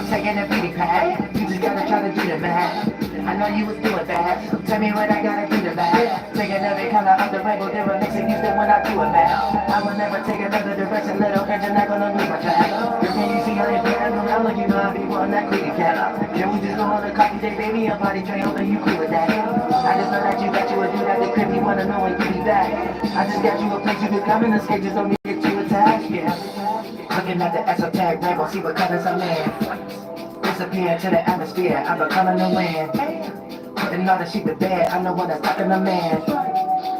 I'm taking a beauty pad. You just gotta try to do the math. I know you was doing bad. Tell me what I gotta do to that. Taking every color of the rainbow, different mix and use it when I do it, man. I will never take another direction, little engine not gonna lose my track. Girl, can you see how you play? I'm like you know I be one that quick cat. Can we just go on a coffee date, baby? I'm body train, hoping you cool with that. I just know that you would do that. The crib you wanna know when you be back. I just got you a place you could come in. The skate just don't need to get you attached, yeah. Looking at the esoteric rainbow, see what colors I'm in. Disappear into the atmosphere, I'm becoming the wind. Putting all the sheep to bed, I know when I'm talking to man.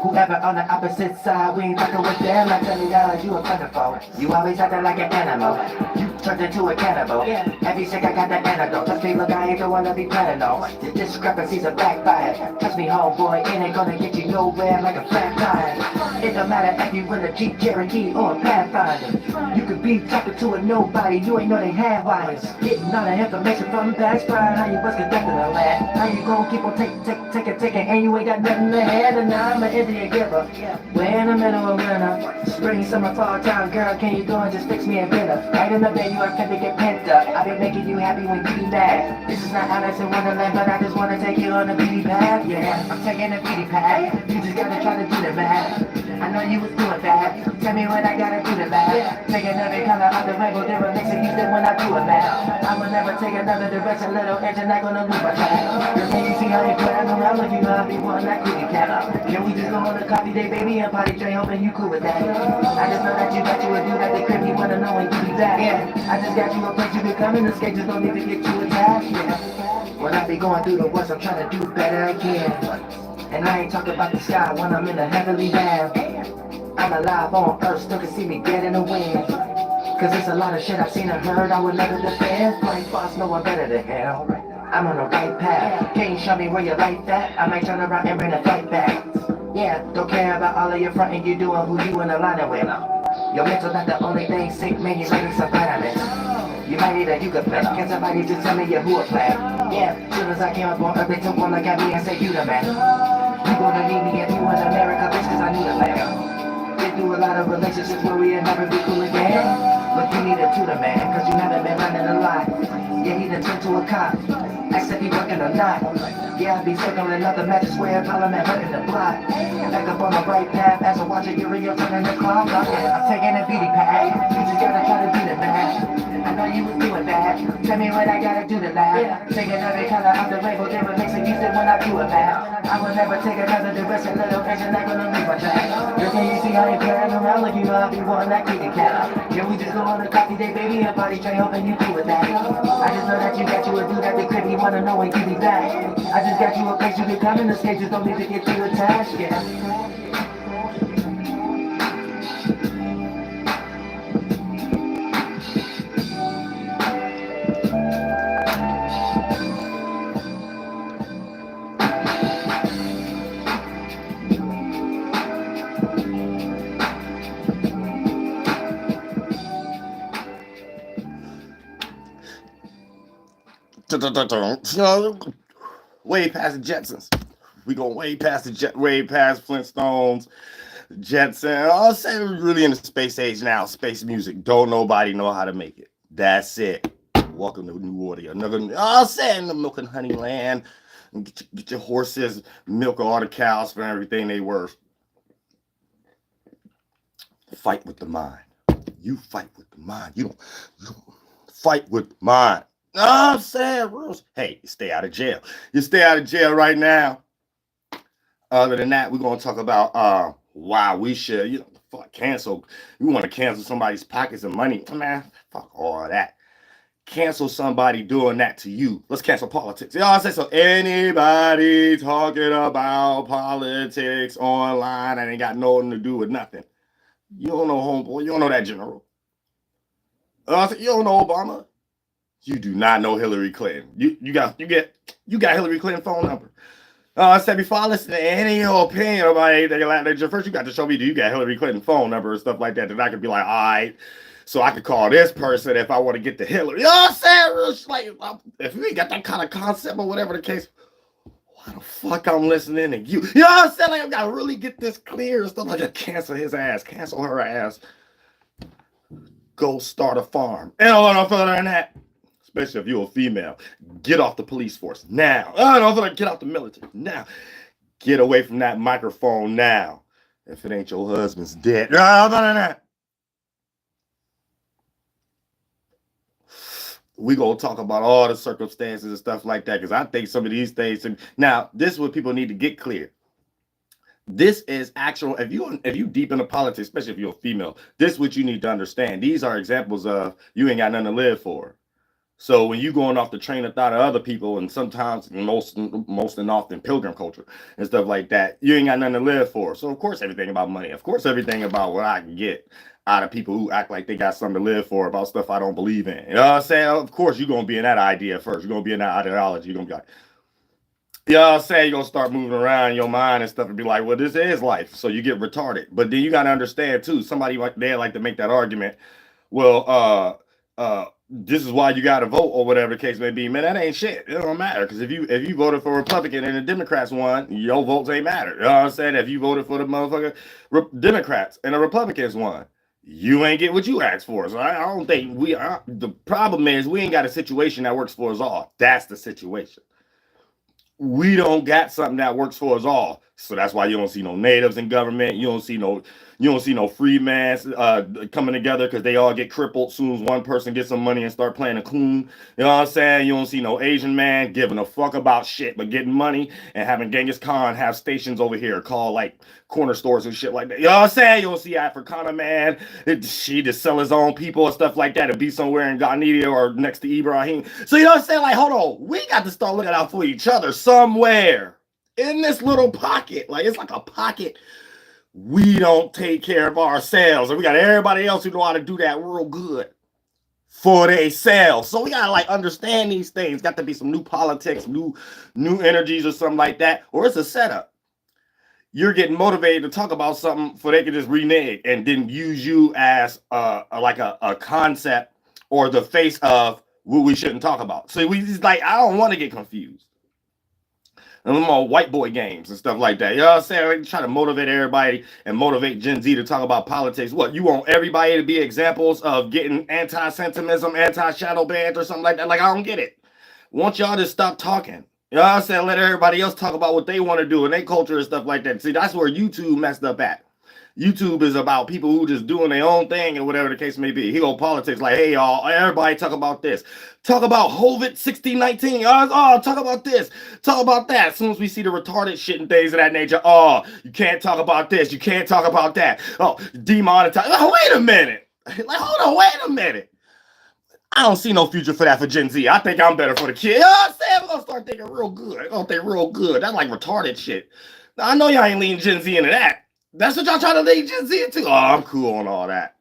Whoever on the opposite side, we ain't fucking with them. Like $20, you a plentiful. You always acting like an animal. You turned into a cannibal. Every sick I got the antidote. Trust me, look, I ain't the one to be planning on. The discrepancies are backfire. Trust me, homeboy, it ain't gonna get you nowhere like a flat tire. It don't matter if you win a Jeep Cherokee or a Pathfinder. You could be talking to a nobody, you ain't know they had wires. Getting all the information from the backfire. How you was conducting the land? How you gonna keep on taking, and you ain't got nothing to hand? And now I'm an Indian giver. We're in the middle of winter. Spring, summer, fall time, girl, can you go and just fix me a dinner? Right in the bed, you are fit to get pent up. I've been making you happy when you be mad. This is not Alice in Wonderland, but I just wanna take you on a beauty path. Yeah, I'm taking a beauty path. You just gotta try to do the math. I know you was doing bad. Tell me what I gotta do to that. Taking every color of the rainbow, different mix and use it when I do it, man. I will never take another direction, little engine not gonna lose my track. Girl, can you see how you play? I'm like you know I be one that quick cat. Can we just go on a coffee date, baby, and potty train, hoping you cool with that? I just know that you would do that. The crib you wanna know when you be back. Yeah, I just got you a place you can come in. The skate just don't need to get you attached. Yeah, when I be going through the worst, I'm trying to do better again. And I ain't talking about the sky when I'm in the heavenly land. I'm alive on earth, still can see me dead in the wind. Cause there's a lot of shit I've seen and heard I would never defend. Flying boss, no one better than hell. I'm on the right path. Can you show me where you like that? I might turn around and bring the fight back. Yeah, don't care about all of your frontin' you doing, who you in the line with. Your mental not the only thing sick, man, you might need some vitamins. You might need a yucca plan. Can somebody just tell me your who a plan? Yeah, soon as I came up on earth, they took one look at me and said, you the man. You gonna need me if you in America, bitch, cause I need a man. Been through a lot of relationships where we'll never be cool again. But you need a tutor, man, cause you haven't been running a lot. Yeah, he done turned to a cop. Asked if he working or not. Yeah, I be circling up the Magic Square, Parliament, hurting the block. Back up on the right path, as I watch a Uriel turning the clock. I'm taking a beauty pad. You just gotta try to do the math. I know you was doing bad. Tell me what I gotta do to laugh. Taking every color of the rainbow, different mix and use it when I do it, man. I will never take another direction, little engine not gonna lose my track. Girl, can you see how you play? I'm like you know I be one that quick cat. Can we just go on a coffee date, baby, and body train, hoping you cool with that? I just know that you would do that. The crib you wanna know when you be back. I just got you a place you can come in. The skate just don't need to get too attached, yeah. Way past the Jetsons. We going way past way past Flintstones, Jetson. I'll say we're really in the space age now. Space music. Don't nobody know how to make it. That's it. Welcome to New Orleans. I'll say in the milk and honey land. Get your horses, milk all the cows for everything they worth. Fight with the mind. You fight with the mind. You don't fight with the mind. I'm saying, rules. Hey, you stay out of jail. You stay out of jail right now. Other than that, we're gonna talk about why we should, fuck cancel. You want to cancel somebody's pockets of money, man? Fuck all that. Cancel somebody doing that to you. Let's cancel politics. You know what I'm saying? So anybody talking about politics online and ain't got nothing to do with nothing. You don't know homeboy. You don't know that general. You don't know Obama. You do not know Hillary Clinton. You got Hillary Clinton's phone number. I said before I listen to any opinion about anything, first you got to show me do you got Hillary Clinton's phone number and stuff like that. Then I could be like, all right, so I could call this person if I want to get to Hillary. You know what I'm saying? Like, if you ain't got that kind of concept or whatever the case, why the fuck I'm listening to you? You know what I'm saying? Like, I gotta really get this clear and stuff like that. Cancel his ass, cancel her ass. Go start a farm. And all no further than that. especially if you're a female. Get off the police force now. I don't feel like get out the military now. Get away from that microphone now. If it ain't your husband's dead. We gonna talk about all the circumstances and stuff like that, because I think some of these things. Now, this is what people need to get clear. This is actual. If you deep into politics, especially if you're a female, this is what you need to understand. These are examples of you ain't got nothing to live for. So when you going off the train of thought of other people, and sometimes most and often pilgrim culture and stuff like that, you ain't got nothing to live for. So of course everything about money. Of course everything about what I can get out of people who act like they got something to live for about stuff I don't believe in. You know what I'm saying? Of course you're gonna be in that idea first. You're gonna be in that ideology. You're gonna be like, you know what I'm saying? You're gonna start moving around in your mind and stuff and be like, well, this is life. So you get retarded. But then you gotta understand too, somebody like they like to make that argument. Well, this is why you got to vote or whatever the case may be. Man, that ain't shit. It don't matter, because if you voted for a Republican and the Democrats won, your votes ain't matter. You know what I'm saying? If you voted for the motherfucker Democrats and the Republicans won, you ain't get what you asked for. So I don't think the problem is we ain't got a situation that works for us all. That's the situation. We don't got something that works for us all. So that's why you don't see no natives in government. You don't see no free mans coming together, because they all get crippled as soon as one person gets some money and start playing a coon. You know what I'm saying? You don't see no Asian man giving a fuck about shit but getting money and having Genghis Khan have stations over here called like corner stores and shit like that. You know what I'm saying? You don't see Africana man. She just sell his own people and stuff like that and be somewhere in Ghanaian or next to Ibrahim. So you know what I'm saying? Like, hold on. We got to start looking out for each other somewhere in this little pocket. Like, it's like a pocket. We don't take care of ourselves, and we got everybody else who know how to do that real good for themselves. So we gotta like understand these things. Got to be some new politics, new energies or something like that, or it's a setup. You're getting motivated to talk about something for they can just renege and then use you as like a concept or the face of what we shouldn't talk about. So we just like, I don't want to get confused. And them all white boy games and stuff like that. You know what I'm saying? Try to motivate everybody and motivate Gen Z to talk about politics. What, you want everybody to be examples of getting anti-sentimentism, anti-shadow bans or something like that? Like, I don't get it. Want y'all to stop talking. You know what I'm saying? Let everybody else talk about what they want to do and their culture and stuff like that. See, that's where YouTube messed up at. YouTube is about people who just doing their own thing and whatever the case may be. He go politics like, hey, y'all, everybody talk about this. Talk about COVID 1619. Oh, talk about this. Talk about that. As soon as we see the retarded shit and things of that nature, oh, you can't talk about this. You can't talk about that. Oh, demonetize. Oh, wait a minute. Like, hold on, wait a minute. I don't see no future for that for Gen Z. I think I'm better for the kids. You know what I'm saying? We're going to start thinking real good. We're going to think real good. That's like retarded shit. Now, I know y'all ain't leading Gen Z into that. That's what y'all trying to lead Gen Z into? Oh, I'm cool on all that.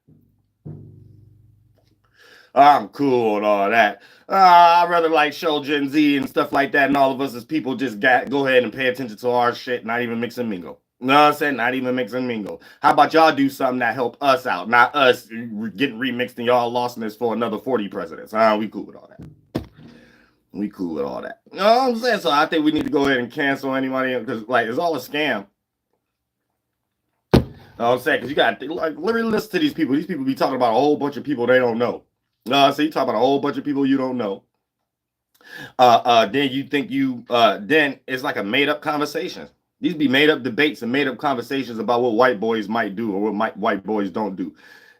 I'm cool on all that. I'd rather like show Gen Z and stuff like that, and all of us as people just go ahead and pay attention to our shit, not even mix and mingle. You know what I'm saying? Not even mix and mingle. How about y'all do something that help us out, not us getting remixed and y'all lost in this for another 40 presidents? We cool with all that. We cool with all that. You know what I'm saying? So I think we need to go ahead and cancel anybody, because like it's all a scam. You know what I'm saying? Because you got to like literally listen to these people. These people be talking about a whole bunch of people they don't know. So you talk about a whole bunch of people you don't know. Then you think then it's like a made-up conversation. These be made-up debates and made-up conversations about what white boys might do or what white boys don't do.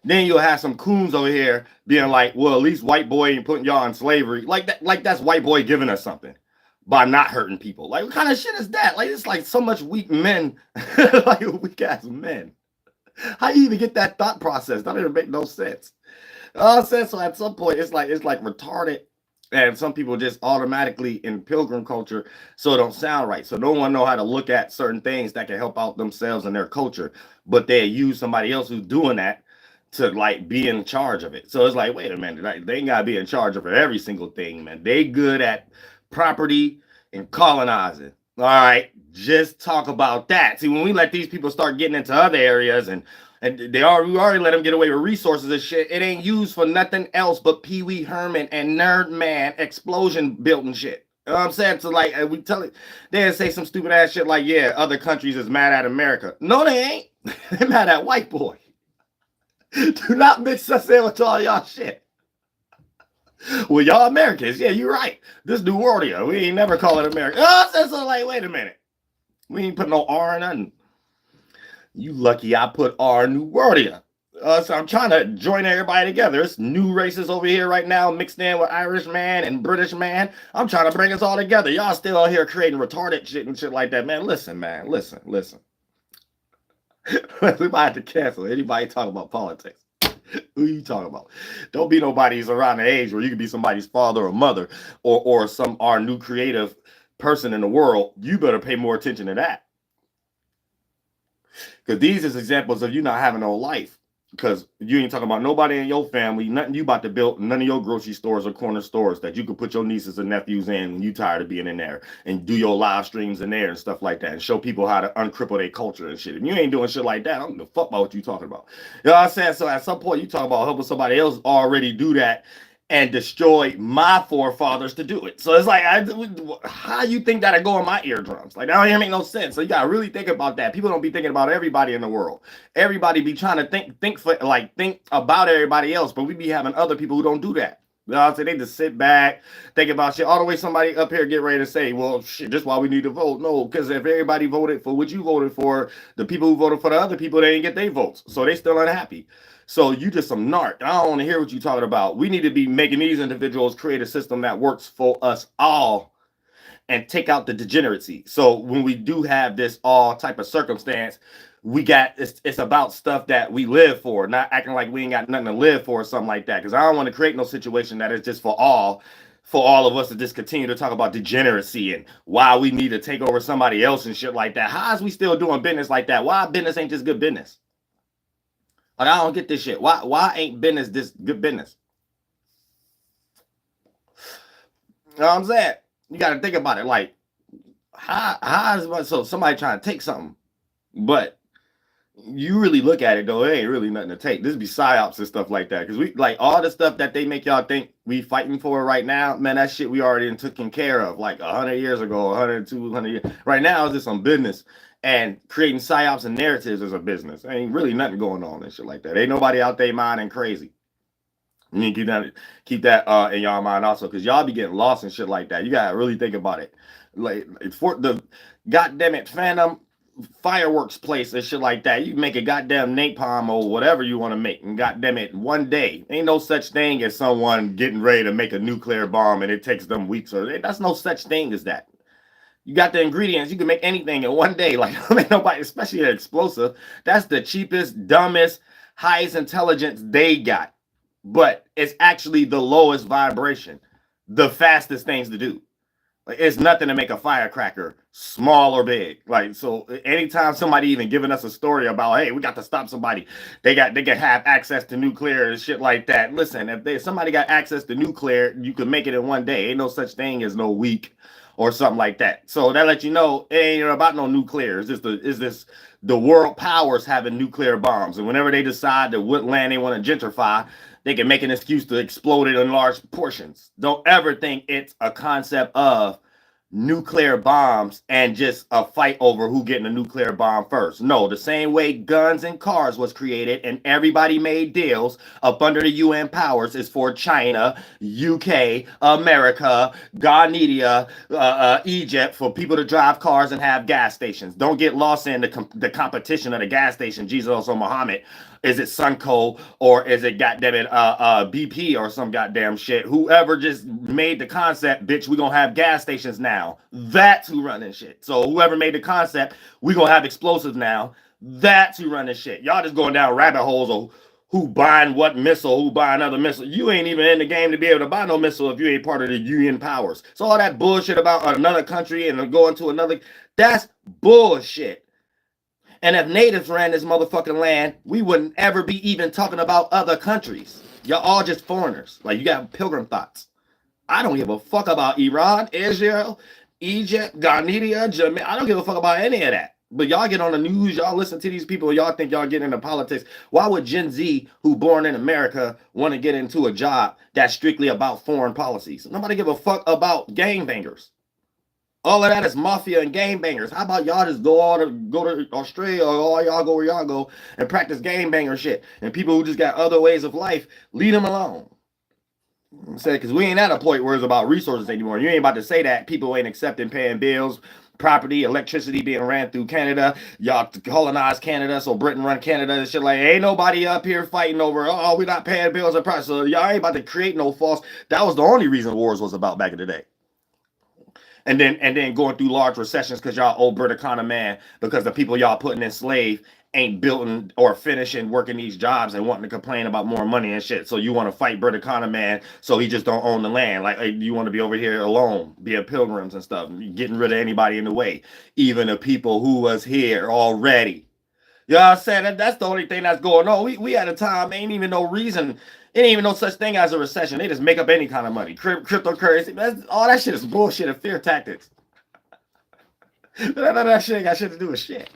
Then you'll have some coons over here being like, well, at least white boy ain't putting y'all in slavery. Like that's white boy giving us something by not hurting people. Like, what kind of shit is that? Like, it's like so much weak men, like weak ass men. How you even get that thought process? That doesn't make no sense. So at some point it's like retarded, and some people just automatically in pilgrim culture, so it don't sound right. So no one know how to look at certain things that can help out themselves and their culture, but they use somebody else who's doing that to like be in charge of it. So it's like, wait a minute, they ain't gotta be in charge of every single thing, man. They good at property and colonizing. All right, just talk about that. See, when we let these people start getting into other areas and we already let them get away with resources and shit, it ain't used for nothing else but Pee Wee Herman and Nerd Man explosion building shit. You know what I'm saying? So like we tell it, they say some stupid ass shit like, yeah, other countries is mad at America. No, they ain't. They mad at white boy. Do not mix us in with all y'all shit. Well, y'all Americans, yeah, you're right. This New Worldiah, we ain't never call it American. Oh, so like, wait a minute. We ain't put no R in nothing. You lucky I put R New Worldiah. So I'm trying to join everybody together. It's new races over here right now, mixed in with Irish man and British man. I'm trying to bring us all together. Y'all still out here creating retarded shit and shit like that, man. Listen, man. Listen. We might have to cancel anybody talking about politics. Who you talking about? Don't be nobody's around the age where you could be somebody's father or mother or some our new creative person in the world. You better pay more attention to that. Because these is examples of you not having no life. Because you ain't talking about nobody in your family, nothing you about to build, none of your grocery stores or corner stores that you can put your nieces and nephews in when you tired of being in there and do your live streams in there and stuff like that and show people how to uncripple their culture and shit. If you ain't doing shit like that, I don't give a fuck about what you talking about. You know what I'm saying? So at some point you talk about helping somebody else already do that and destroy my forefathers to do it. So it's like, how you think that'll go in my eardrums? Like, that don't even make no sense. So you gotta really think about that. People don't be thinking about everybody in the world. Everybody be trying to think about everybody else, but we be having other people who don't do that. You know what I'm saying? They just sit back, think about shit. All the way somebody up here get ready to say, well, shit, this is why we need to vote. No, because if everybody voted for what you voted for, the people who voted for the other people, they didn't get their votes. So they still unhappy. So you just some narc. I don't want to hear what you're talking about. We need to be making these individuals create a system that works for us all and take out the degeneracy. So when we do have this all type of circumstance, we got it's about stuff that we live for, not acting like we ain't got nothing to live for or something like that. Because I don't want to create no situation that is just for all of us to just continue to talk about degeneracy and why we need to take over somebody else and shit like that. How is we still doing business like that? Why business ain't just good business? Like, I don't get this shit. Why ain't business this good business? You know what I'm saying? You got to think about it. Like, how is so somebody trying to take something, but you really look at it though, it ain't really nothing to take. This be psyops and stuff like that. Because we like all the stuff that they make y'all think we fighting for right now, man, that shit we already taken care of like 100 years ago, 100, 200 years. Right now, it's just some business. And creating psyops and narratives is a business. Ain't really nothing going on and shit like that. Ain't nobody out there minding crazy. You need to keep that in y'all mind also, because y'all be getting lost and shit like that. You gotta really think about it. Like, for the goddamn it Phantom fireworks place and shit like that, you make a goddamn napalm or whatever you want to make, and goddamn it, one day. Ain't no such thing as someone getting ready to make a nuclear bomb and it takes them weeks, or that's no such thing as that. You got the ingredients. You can make anything in one day. Like, I mean, nobody, especially an explosive. That's the cheapest, dumbest, highest intelligence they got. But it's actually the lowest vibration, the fastest things to do. Like, it's nothing to make a firecracker small or big. Like, so anytime somebody even giving us a story about, hey, we got to stop somebody, they can have access to nuclear and shit like that. Listen, if somebody got access to nuclear, you can make it in one day. Ain't no such thing as no week or something like that. So that lets you know it ain't about no nuclear. It's just the world powers having nuclear bombs, and whenever they decide that what land they want to gentrify, they can make an excuse to explode it in large portions. Don't ever think it's a concept of nuclear bombs and just a fight over who getting a nuclear bomb first. No, the same way guns and cars was created and everybody made deals up under the UN powers is for China, UK, America, Ghanaian, Egypt, for people to drive cars and have gas stations. Don't get lost in the competition of the gas station. Jesus or Muhammad. Is it Sunco or is it goddamn BP or some goddamn shit? Whoever just made the concept, bitch, we gonna have gas stations now. That's who running shit. So whoever made the concept, we gonna have explosives now. That's who running shit. Y'all just going down rabbit holes of who buying what missile, who buying other missile. You ain't even in the game to be able to buy no missile if you ain't part of the UN powers. So all that bullshit about another country and going to another, that's bullshit. And if natives ran this motherfucking land, we wouldn't ever be even talking about other countries. Y'all all just foreigners. Like, you got pilgrim thoughts. I don't give a fuck about Iran, Israel, Egypt, Ghanaian, Jamaica. I don't give a fuck about any of that. But y'all get on the news, y'all listen to these people, y'all think y'all get into politics. Why would Gen Z, who born in America, want to get into a job that's strictly about foreign policies? Nobody give a fuck about gangbangers. All of that is mafia and gangbangers. How about y'all just go to Australia, or all y'all go where y'all go and practice gangbanger shit? And people who just got other ways of life, leave them alone. Because we ain't at a point where it's about resources anymore. You ain't about to say that people ain't accepting paying bills, property, electricity being ran through Canada. Y'all colonized Canada, so Britain run Canada and shit. Like, ain't nobody up here fighting over, oh, we not paying bills and price. So y'all ain't about to create no false. That was the only reason wars was about back in the day. And then going through large recessions because y'all owe British man because the people y'all putting in slave ain't building or finishing working these jobs and wanting to complain about more money and shit. So you want to fight British man so he just don't own the land. Like, you want to be over here alone, being pilgrims and stuff, getting rid of anybody in the way, even the people who was here already. You know what I'm saying? That's the only thing that's going on. We at a time ain't even no reason. Ain't even no such thing as a recession. They just make up any kind of money. Cryptocurrency, all that shit is bullshit and fear tactics. That shit ain't got shit to do with shit.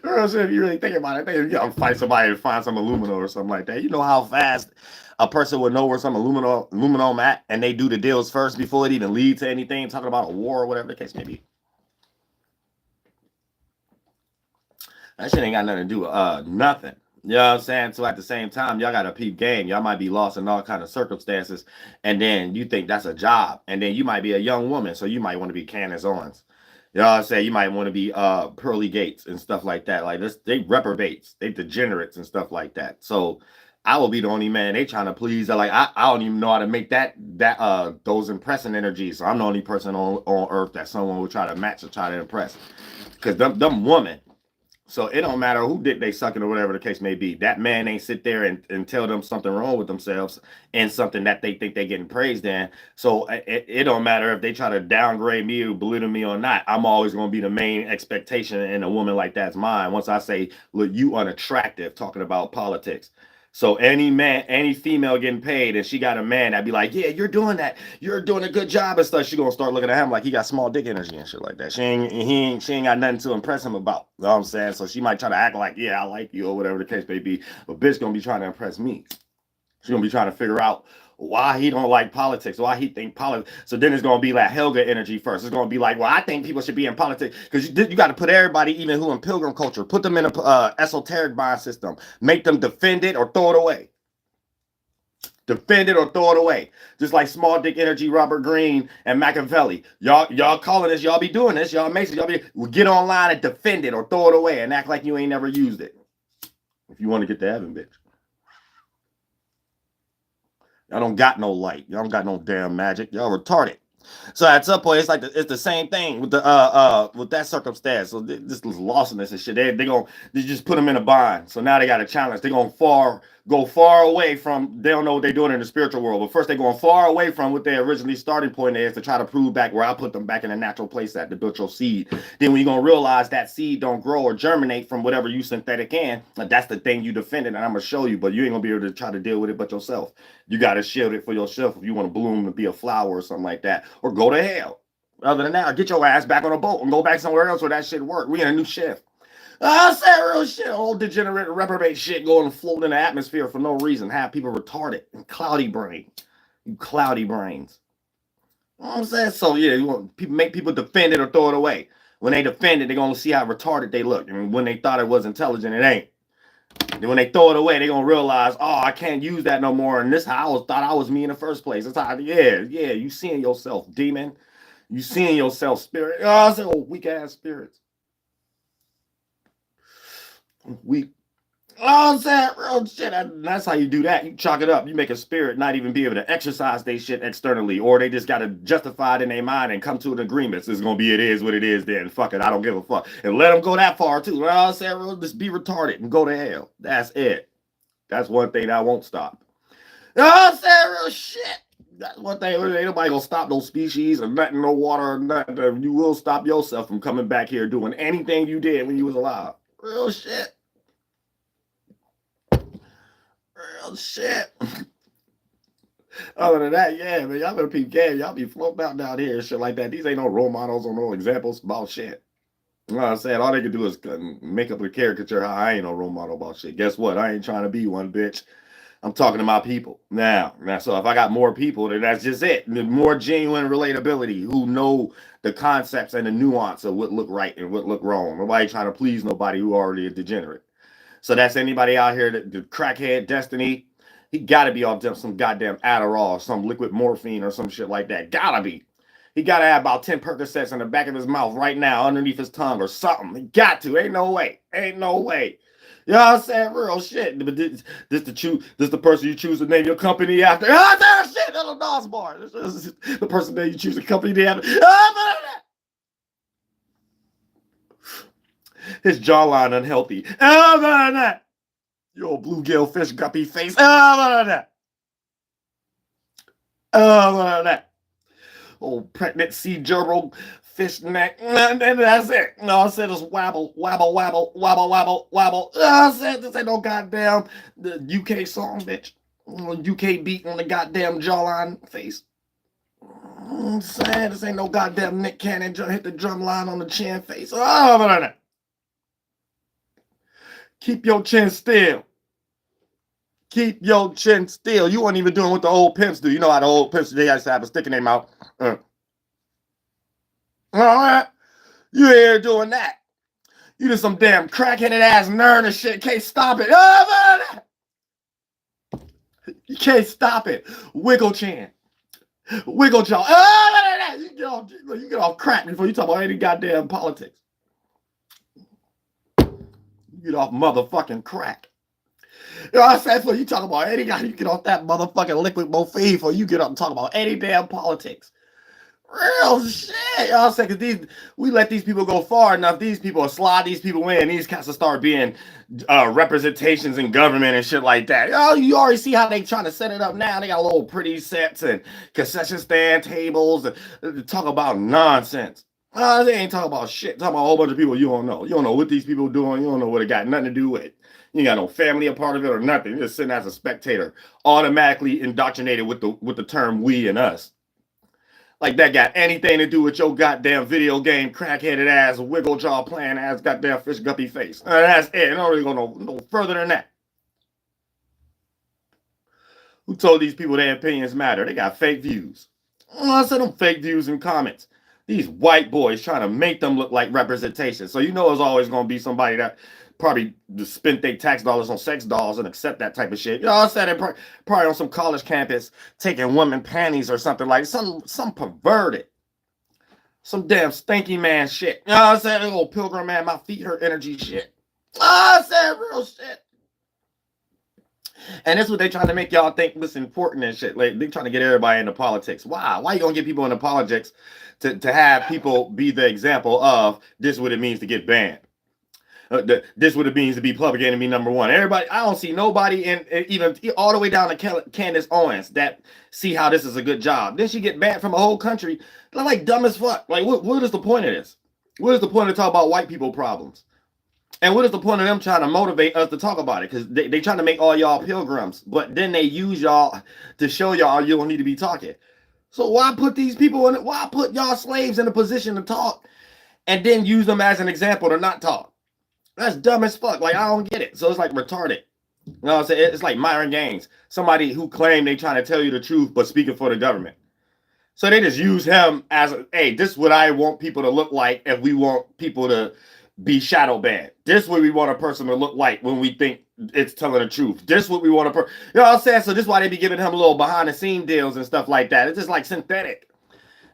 If you really think about it, you gotta fight somebody and find some aluminum or something like that. You know how fast a person would know where some aluminum at, and they do the deals first before it even leads to anything, talking about a war or whatever the case may be. That shit ain't got nothing to do with nothing. You know what I'm saying? So at the same time, y'all got a peep game. Y'all might be lost in all kind of circumstances, and then you think that's a job, and then you might be a young woman, so you might want to be Candace Owens. You know what I'm saying? You might want to be Pearly Gates and stuff like that. Like this, they reprobates, they degenerates and stuff like that. So I will be the only man they trying to please. Like I don't even know how to make those impressing energies. So I'm the only person on earth that someone would try to match or try to impress. Because them woman. So it don't matter who dick they sucking or whatever the case may be. That man ain't sit there and tell them something wrong with themselves and something that they think they're getting praised in. So it don't matter if they try to downgrade me or belittle me or not. I'm always going to be the main expectation in a woman like that's mine. Once I say, look, you unattractive, talking about politics. So any man, any female getting paid and she got a man that'd be like, yeah, you're doing that. You're doing a good job and stuff. She gonna start looking at him like he got small dick energy and shit like that. She ain't got nothing to impress him about. You know what I'm saying? So she might try to act like, yeah, I like you or whatever the case may be. But bitch gonna be trying to impress me. She's gonna be trying to figure out why he don't like politics, why he think politics. So then it's gonna be like Helga energy first. It's gonna be like, well, I think people should be in politics because you got to put everybody, even who in pilgrim culture, put them in a esoteric mind system, make them defend it or throw it away. Defend it or throw it away. Just like small dick energy, Robert Greene and Machiavelli. Y'all calling this, y'all be doing this, y'all Masons, y'all get online and defend it or throw it away and act like you ain't never used it. If you want to get to heaven, bitch. Y'all don't got no light. Y'all don't got no damn magic. Y'all retarded. So at some point, it's the same thing with with that circumstance. So this lostness and shit. They just put them in a bind. So now they got a challenge. They're gonna go far away from. They don't know what they're doing in the spiritual world. But first, they're going far away from what their originally starting point is to try to prove back where I put them back in a natural place at to build your seed. Then when you're gonna realize that seed don't grow or germinate from whatever you synthetic in, that's the thing you defended, and I'm gonna show you. But you ain't gonna be able to try to deal with it but yourself. You got to shield it for yourself if you want to bloom and be a flower or something like that, or go to hell. Other than that, get your ass back on a boat and go back somewhere else where that shit work. We in a new shift. I said real shit, old degenerate reprobate shit going and floating in the atmosphere for no reason. Have people retarded and cloudy brain. You cloudy brains. You know what I'm saying? So yeah, you want make people defend it or throw it away. When they defend it, they're gonna see how retarded they look. And when they thought it was intelligent, it ain't. And when they throw it away, they're gonna realize, oh, I can't use that no more. And this how thought I was me in the first place. That's how, yeah, you seeing yourself, demon. You seeing yourself, spirit. Oh, I said, weak ass spirits. Weak. Oh, I'm saying, real shit. That's how you do that. You chalk it up. You make a spirit not even be able to exercise their shit externally, or they just got to justify it in their mind and come to an agreement. It's gonna be, it is what it is. Then fuck it, I don't give a fuck, and let them go that far too. Well, I'm saying, real, just be retarded and go to hell. That's it. That's one thing that won't stop. Oh, I'm saying, real shit. That's one thing. Ain't nobody gonna stop no species or nothing, no water or nothing. You will stop yourself from coming back here doing anything you did when you was alive. Real shit. Real shit. Other than that, yeah, man, y'all better peep game. Y'all be floating out down here and shit like that. These ain't no role models or no examples about shit. You know what I'm saying? All they can do is make up a caricature how I ain't no role model about shit. Guess what? I ain't trying to be one, bitch. I'm talking to my people now. So if I got more people, then that's just it. More genuine relatability who know the concepts and the nuance of what look right and what look wrong. Nobody trying to please nobody who already a degenerate. So that's anybody out here, the crackhead Destiny. He gotta be off some goddamn Adderall, some liquid morphine or some shit like that. Gotta be. He gotta have about 10 Percocets in the back of his mouth right now, underneath his tongue or something. He got to. Ain't no way. Ain't no way. You know what I'm saying? Real shit. But this the person you choose to name your company after. Oh, that shit. That's a Nas bar. This is the person that you choose a company name after. His jawline unhealthy. Yo, bluegill fish guppy face. That. Old pregnant sea gerbil fish neck. And that's it. No, I said it's wabble, wabble, wabble, wabble, wabble, wabble. I said this ain't no goddamn the UK song, bitch. UK beat on the goddamn jawline face. I'm saying this ain't no goddamn Nick Cannon hit the drum line on the chin face. Keep your chin still. Keep your chin still. You weren't even doing what the old pimps do. You know how the old pimps, they used to have a stick in their mouth. All right. You here doing that. You just some damn crackheaded ass nerd and shit. Can't stop it. You can't stop it. Wiggle chin. Wiggle jaw. You get off crack before you talk about any goddamn politics. You get off motherfucking crack. You know what I'm saying? Before you talk about any guy, you get off that motherfucking liquid morphine before you get up and talk about any damn politics. Real shit. You know what I'm saying? Because we let these people go far enough. These people will slide these people in. These cats will start being representations in government and shit like that. Oh, you already see how they trying to set it up now. They got little pretty sets and concession stand tables and talk about nonsense. They ain't talking about shit. Talking about a whole bunch of people you don't know. You don't know what these people doing. You don't know what it got nothing to do with. You ain't got no family a part of it or nothing. You're just sitting as a spectator, automatically indoctrinated with the term we and us. Like that got anything to do with your goddamn video game, crackheaded ass, wiggle jaw playing ass, goddamn fish guppy face. That's it. Don't really go no further than that. Who told these people their opinions matter? They got fake views. I said them fake views in comments. These white boys trying to make them look like representation. So you know it's always going to be somebody that probably spent their tax dollars on sex dolls and accept that type of shit. You know, I said it probably on some college campus taking women panties or something like some perverted, some damn stinky man shit. You know what I'm saying? Little pilgrim man, my feet hurt energy shit. I said real shit. And that's what they trying to make y'all think was important and shit. Like they trying to get everybody into politics. Why? Why you gonna get people into politics to have people be the example of this is what it means to get banned? This is what it means to be public enemy number one. Everybody, I don't see nobody even all the way down to Candace Owens that see how this is a good job. Then she get banned from a whole country. They're like dumb as fuck. Like what is the point of this? What is the point of talking about white people problems? And what is the point of them trying to motivate us to talk about it? Because they trying to make all y'all pilgrims, but then they use y'all to show y'all you don't need to be talking. So why put these people in? Why put y'all slaves in a position to talk and then use them as an example to not talk? That's dumb as fuck. Like, I don't get it. So it's like retarded. You know what I'm saying? It's like Myron Gaines, somebody who claimed they trying to tell you the truth, but speaking for the government. So they just use him as, hey, this is what I want people to look like if we want people to be shadow banned. This is what we want a person to look like when we think it's telling the truth. This is what we want you know what I'm saying? So this is why they be giving him little behind the scene deals and stuff like that. It's just like synthetic.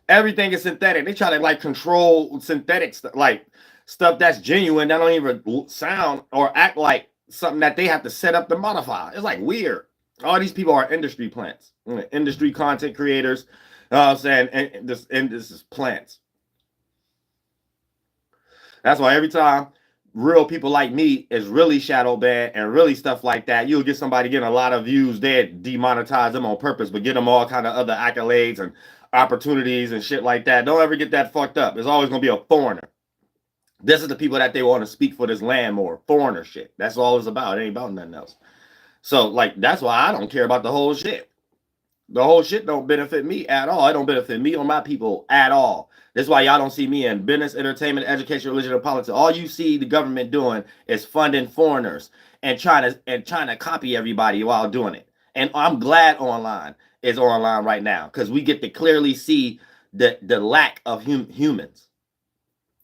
Everything is synthetic. They try to like control synthetic stuff, like stuff that's genuine that don't even sound or act like something that they have to set up to modify. It's like weird. All these people are industry plants, industry content creators. You know what I'm saying? And this is plants. That's why every time real people like me is really shadow banned and really stuff like that, you'll get somebody getting a lot of views. They demonetize them on purpose, but get them all kind of other accolades and opportunities and shit like that. Don't ever get that fucked up. It's always going to be a foreigner. This is the people that they want to speak for this land more. Foreigner shit. That's all it's about. It ain't about nothing else. So, like, that's why I don't care about the whole shit. The whole shit don't benefit me at all. It don't benefit me or my people at all. That's why y'all don't see me in business, entertainment, education, religion, and politics. All you see the government doing is funding foreigners and trying to copy everybody while doing it. And I'm glad online is online right now because we get to clearly see the lack of humans.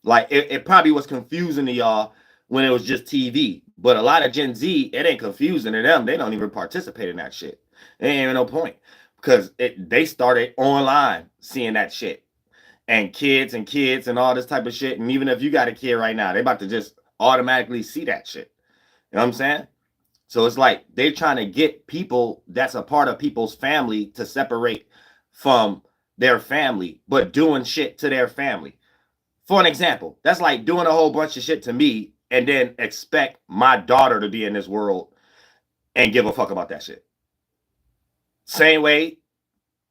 Like it probably was confusing to y'all when it was just TV, But a lot of Gen Z, it ain't confusing to them. They don't even participate in that shit. There ain't even no point because they started online seeing that shit. And kids and all this type of shit. And even if you got a kid right now, they about to just automatically see that shit. You know what I'm saying? So it's like they're trying to get people that's a part of people's family to separate from their family, but doing shit to their family. For an example, that's like doing a whole bunch of shit to me and then expect my daughter to be in this world and give a fuck about that shit. Same way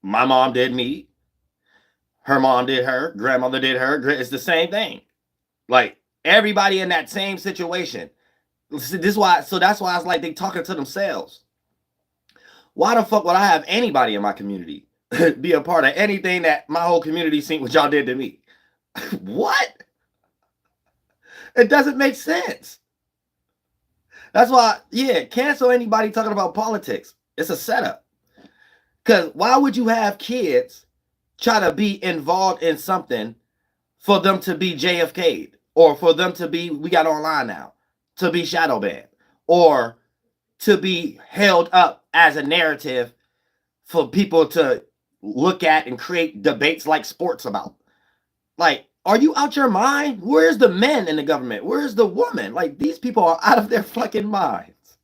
my mom did me, her mom did her, grandmother did her. It's the same thing. Like everybody in that same situation. This is why. So that's why it's like they talking to themselves. Why the fuck would I have anybody in my community be a part of anything that my whole community seen what y'all did to me? What? It doesn't make sense. That's why, yeah, cancel anybody talking about politics. It's a setup. Because why would you have kids try to be involved in something for them to be JFK'd or for them to be, we got online now, to be shadow banned or to be held up as a narrative for people to look at and create debates like sports about? Like, are you out your mind? Where's the men in the government? Where's the woman? Like, these people are out of their fucking minds.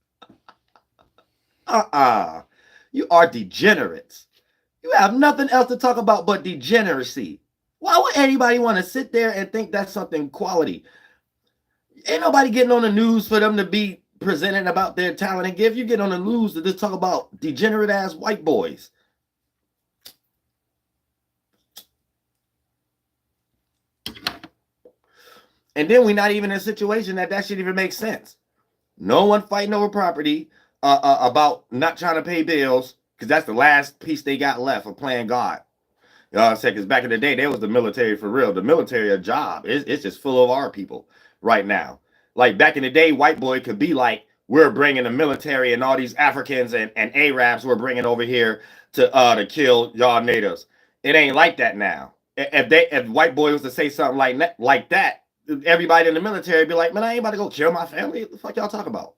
You are degenerates. You have nothing else to talk about but degeneracy. Why would anybody want to sit there and think that's something quality? Ain't nobody getting on the news for them to be presenting about their talent and gift. You get on the news to just talk about degenerate ass white boys. And then we're not even in a situation that shit even makes sense. No one fighting over property about not trying to pay bills because that's the last piece they got left of playing God. You know what I'm saying? Because back in the day, there was the military for real. The military, a job. It's just full of our people right now. Like back in the day, white boy could be like, we're bringing the military and all these Africans and Arabs we're bringing over here to kill y'all natives. It ain't like that now. If white boy was to say something like that, everybody in the military would be like, man, I ain't about to go kill my family. What the fuck y'all talk about?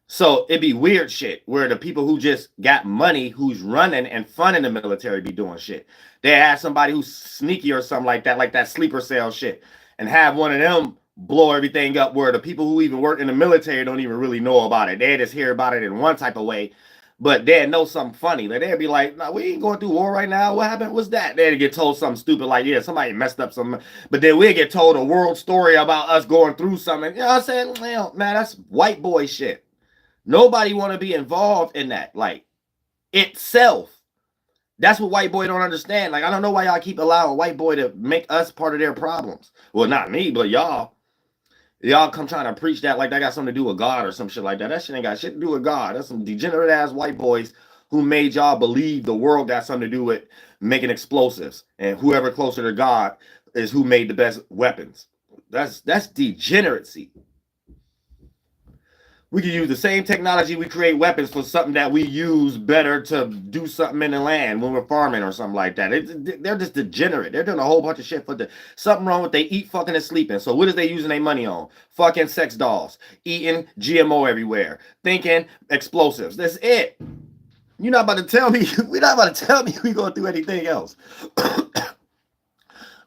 So it'd be weird shit where the people who just got money, who's running and funding the military be doing shit. They have somebody who's sneaky or something like that sleeper cell shit, and have one of them blow everything up where the people who even work in the military don't even really know about it. They just hear about it in one type of way, but they know something funny. Like they'd be like, no, we ain't going through war right now. What happened? What's that? They'd get told something stupid like, yeah, somebody messed up something. But then we get told a world story about us going through something. You know what I'm saying? Well, man, that's white boy shit. Nobody want to be involved in that. Like, itself. That's what white boy don't understand. Like, I don't know why y'all keep allowing white boy to make us part of their problems. Well, not me, but y'all. Y'all come trying to preach that like that got something to do with God or some shit like that. That shit ain't got shit to do with God. That's some degenerate ass white boys who made y'all believe the world got something to do with making explosives. And whoever closer to God is who made the best weapons. That's degeneracy. We can use the same technology we create weapons for something that we use better to do something in the land when we're farming or something like that. They're just degenerate. They're doing a whole bunch of shit for something wrong with they eat, fucking, and sleeping. So what is they using their money on? Fucking sex dolls, eating GMO everywhere, thinking explosives. That's it. You're not about to tell me. We're not about to tell me we going through anything else.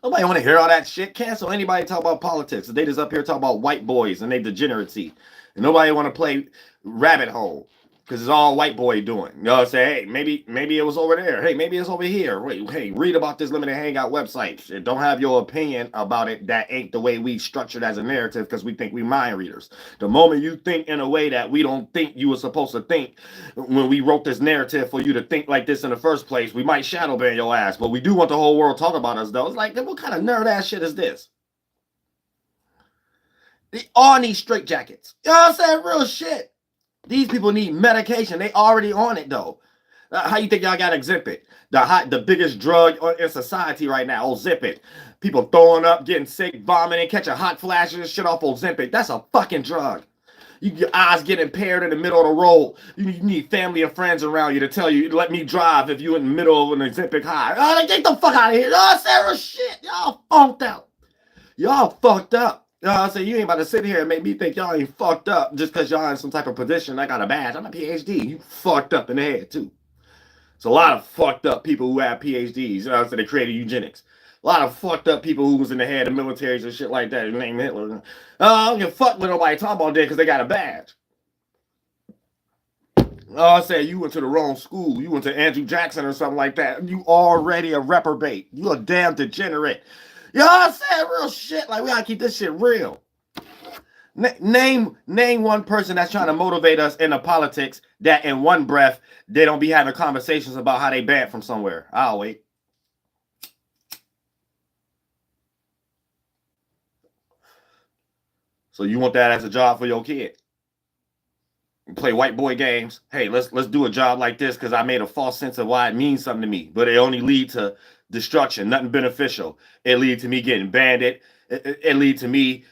Nobody want to hear all that shit. Cancel anybody talk about politics. They just up here talk about white boys and they degeneracy. And nobody want to play rabbit hole because it's all white boy doing. You know what I'm saying? Hey, maybe it was over there. Hey, maybe it's over here. Wait, hey, read about this limited hangout website. Don't have your opinion about it. That ain't the way we structured as a narrative because we think we mind readers. The moment you think in a way that we don't think you were supposed to think when we wrote this narrative for you to think like this in the first place, we might shadow ban your ass. But we do want the whole world to talk about us, though. It's like, what kind of nerd ass shit is this? They all need straight jackets. You know what I'm saying? Real shit. These people need medication. They already on it, though. How you think y'all got Ozempic? The biggest drug in society right now, Ozempic. People throwing up, getting sick, vomiting, catching hot flashes and shit off Ozempic. That's a fucking drug. Your eyes get impaired in the middle of the road. You need family and friends around you to tell you, let me drive if you're in the middle of an Ozempic high. Oh, get the fuck out of here. Oh, Sarah, shit. Y'all funked out. Y'all fucked up. You know what I'm saying? You ain't about to sit here and make me think y'all ain't fucked up just because y'all in some type of position. I got a badge. I'm a PhD. You fucked up in the head, too. It's a lot of fucked up people who have PhDs. You know what I'm saying? They created eugenics. A lot of fucked up people who was in the head of militaries and shit like that. Name Hitler. I don't give a fuck what nobody talking about there because they got a badge. Oh, I said you went to the wrong school. You went to Andrew Jackson or something like that. You already a reprobate. You a damn degenerate. You know what I'm saying? Real shit. Like, we gotta keep this shit real. Name one person that's trying to motivate us into politics that in one breath they don't be having conversations about how they banned from somewhere. I'll wait. So you want that as a job for your kid? Play white boy games. Hey, let's do a job like this because I made a false sense of why it means something to me, but it only lead to destruction, nothing beneficial. It lead to me getting banded. It lead to me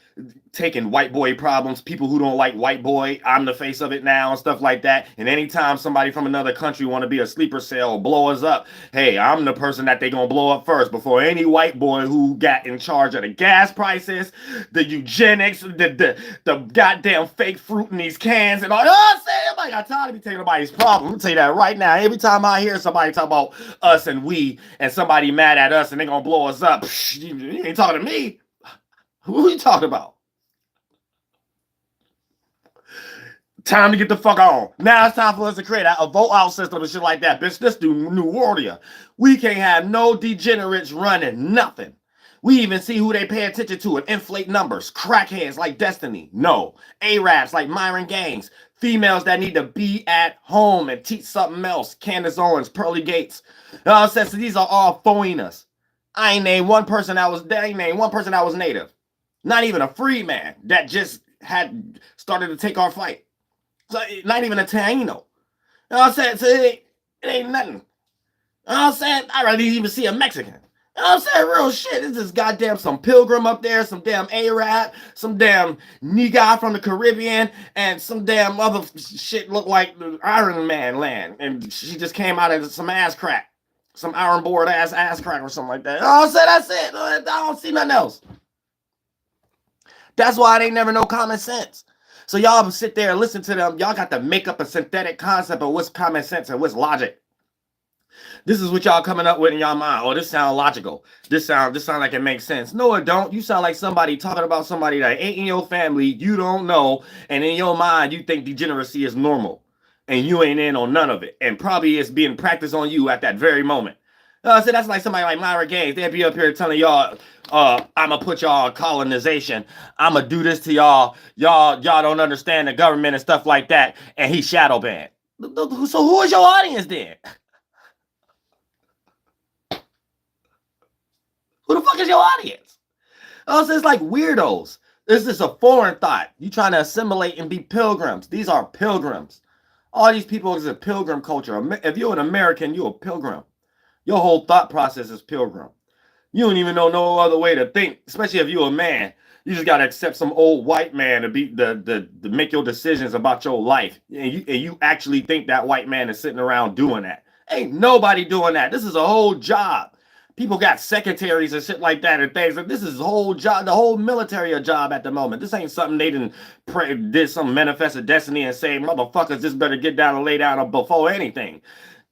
taking white boy problems, people who don't like white boy, I'm the face of it now and stuff like that. And anytime somebody from another country want to be a sleeper cell, blow us up, hey, I'm the person that they gonna blow up first before any white boy who got in charge of the gas prices, the eugenics, the goddamn fake fruit in these cans and all. You know what I'm saying? Nobody got time to be taking nobody's problem. I'm gonna tell you that right now. Every time I hear somebody talk about us and we and somebody mad at us and they gonna blow us up, you ain't talking to me. Who are you talking about? Time to get the fuck on. Now it's time for us to create a vote out system and shit like that. Bitch, this do New WURLDIAH. We can't have no degenerates running nothing. We even see who they pay attention to and inflate numbers. Crackheads like Destiny. No. Arabs like Myron Gaines. Females that need to be at home and teach something else. Candace Owens, Pearly Gates. You know what I'm saying? So these are all foreigners. I ain't named one person that was native. Not even a free man that just had started to take our fight. So not even a Taino. You know what I'm saying? So it ain't nothing. You know what I'm saying? I'd rather even see a Mexican. You know what I'm saying? Real shit. It's just goddamn some pilgrim up there, some damn Arab, some damn nigga from the Caribbean, and some damn other shit look like the Iron Man land. And she just came out of some ass crack. Some iron board ass crack or something like that. You know what I'm saying? That's it. I don't see nothing else. That's why they never know common sense. So y'all sit there and listen to them. Y'all got to make up a synthetic concept of what's common sense and what's logic. This is what y'all coming up with in y'all mind. Oh, this sound logical. This sound like it makes sense. No, it don't. You sound like somebody talking about somebody that ain't in your family, you don't know, and in your mind you think degeneracy is normal. And you ain't in on none of it. And probably it's being practiced on you at that very moment. So that's like somebody like Myra Gaines. They'd be up here telling y'all, I'ma put y'all on colonization. I'ma do this to y'all. Y'all don't understand the government and stuff like that. And he's shadow banned. So who is your audience then? Who the fuck is your audience? Oh, so it's like weirdos. This is a foreign thought. You trying to assimilate and be pilgrims. These are pilgrims. All these people is a pilgrim culture. If you're an American, you're a pilgrim. Your whole thought process is pilgrim. You don't even know no other way to think, especially if you're a man. You just gotta accept some old white man to be to make your decisions about your life. And you actually think that white man is sitting around doing that. Ain't nobody doing that. This is a whole job. People got secretaries and shit like that and things. This is a whole job, the whole military a job at the moment. This ain't something they did some manifested destiny and say, motherfuckers, this better get down and lay down before anything.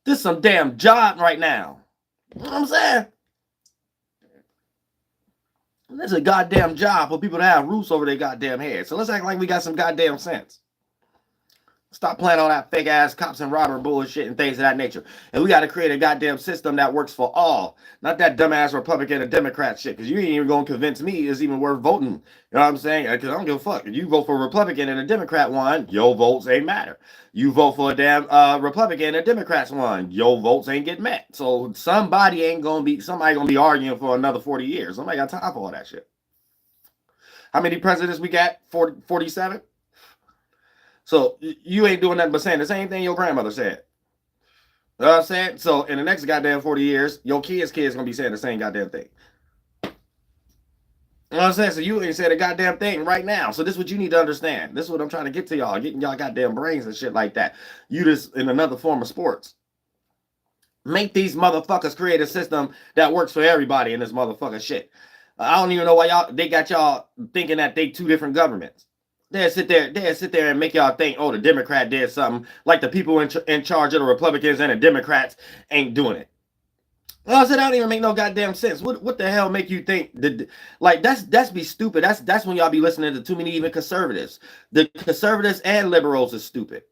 This is some damn job right now. You know what I'm saying? This is a goddamn job for people to have roofs over their goddamn heads. So let's act like we got some goddamn sense. Stop playing all that fake ass cops and robber bullshit and things of that nature. And we got to create a goddamn system that works for all. Not that dumbass Republican and Democrat shit. Because you ain't even going to convince me it's even worth voting. You know what I'm saying? Because I don't give a fuck. If you vote for a Republican and a Democrat one, your votes ain't matter. You vote for a damn Republican and a Democrats one, your votes ain't get met. So somebody going to be arguing for another 40 years. Somebody got time for all that shit. How many presidents we got? 47? So you ain't doing nothing but saying the same thing your grandmother said. You know what I'm saying? So in the next goddamn 40 years, your kids gonna be saying the same goddamn thing. You know what I'm saying? So you ain't said a goddamn thing right now. So this is what you need to understand. This is what I'm trying to get to y'all. Getting y'all goddamn brains and shit like that. You just in another form of sports. Make these motherfuckers create a system that works for everybody in this motherfucking shit. I don't even know why they got y'all thinking that they two different governments. They'll sit there and make y'all think, oh, the Democrat did something, like the people in charge of the Republicans and the Democrats ain't doing it. Well, I said, that don't even make no goddamn sense. What the hell make you think that, like, that's be stupid. That's when y'all be listening to too many even conservatives. The conservatives and liberals are stupid.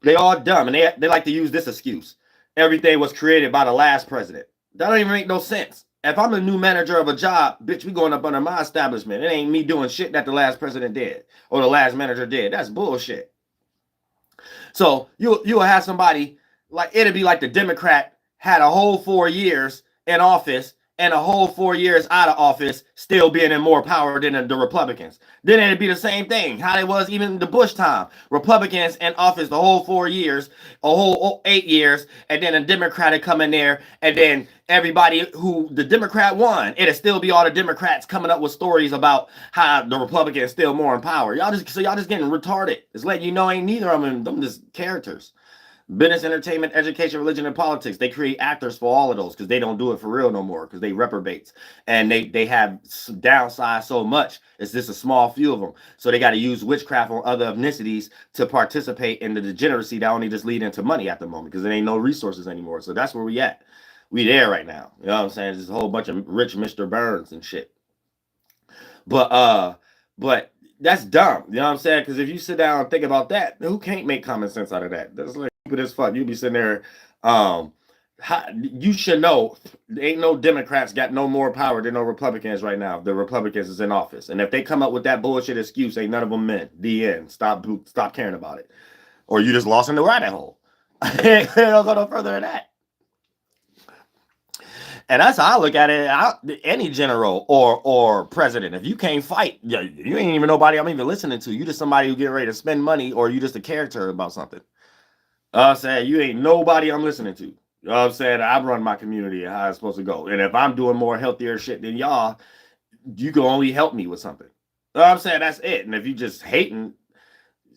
They all dumb, and they like to use this excuse. Everything was created by the last president. That don't even make no sense. If I'm the new manager of a job, bitch, we going up under my establishment. It ain't me doing shit that the last president did or the last manager did. That's bullshit. So you'll have somebody, like, it'll be like the Democrat had a whole 4 years in office and a whole 4 years out of office, still being in more power than the Republicans. Then it'd be the same thing, how it was even the Bush time. Republicans in office the whole 4 years, a whole 8 years, and then a Democrat would come in there, and then everybody who the Democrat won, it'd still be all the Democrats coming up with stories about how the Republicans still more in power. Y'all just getting retarded. It's letting you know ain't neither of them just characters. Business, entertainment, education, religion, and politics. They create actors for all of those because they don't do it for real no more because they reprobates. And they have downsized so much. It's just a small few of them. So they got to use witchcraft or other ethnicities to participate in the degeneracy that only just lead into money at the moment because there ain't no resources anymore. So that's where we at. We there right now. You know what I'm saying? There's a whole bunch of rich Mr. Burns and shit. But that's dumb. You know what I'm saying? Because if you sit down and think about that, who can't make common sense out of that? That's like stupid as fuck. You be sitting there. You should know ain't no Democrats got no more power than no Republicans right now. The Republicans is in office, and if they come up with that bullshit excuse, ain't none of them men. The end. Stop caring about it, or you just lost in the rabbit hole. It don't go no further than that. And that's how I look at it. Any general or president, if you can't fight, you ain't even nobody I'm even listening to. You just somebody who get ready to spend money, or you just a character about something. I'm saying you ain't nobody I'm listening to. You know what I'm saying? I run my community and how it's supposed to go. And if I'm doing more healthier shit than y'all, you can only help me with something. You know what I'm saying? That's it. And if you just hating,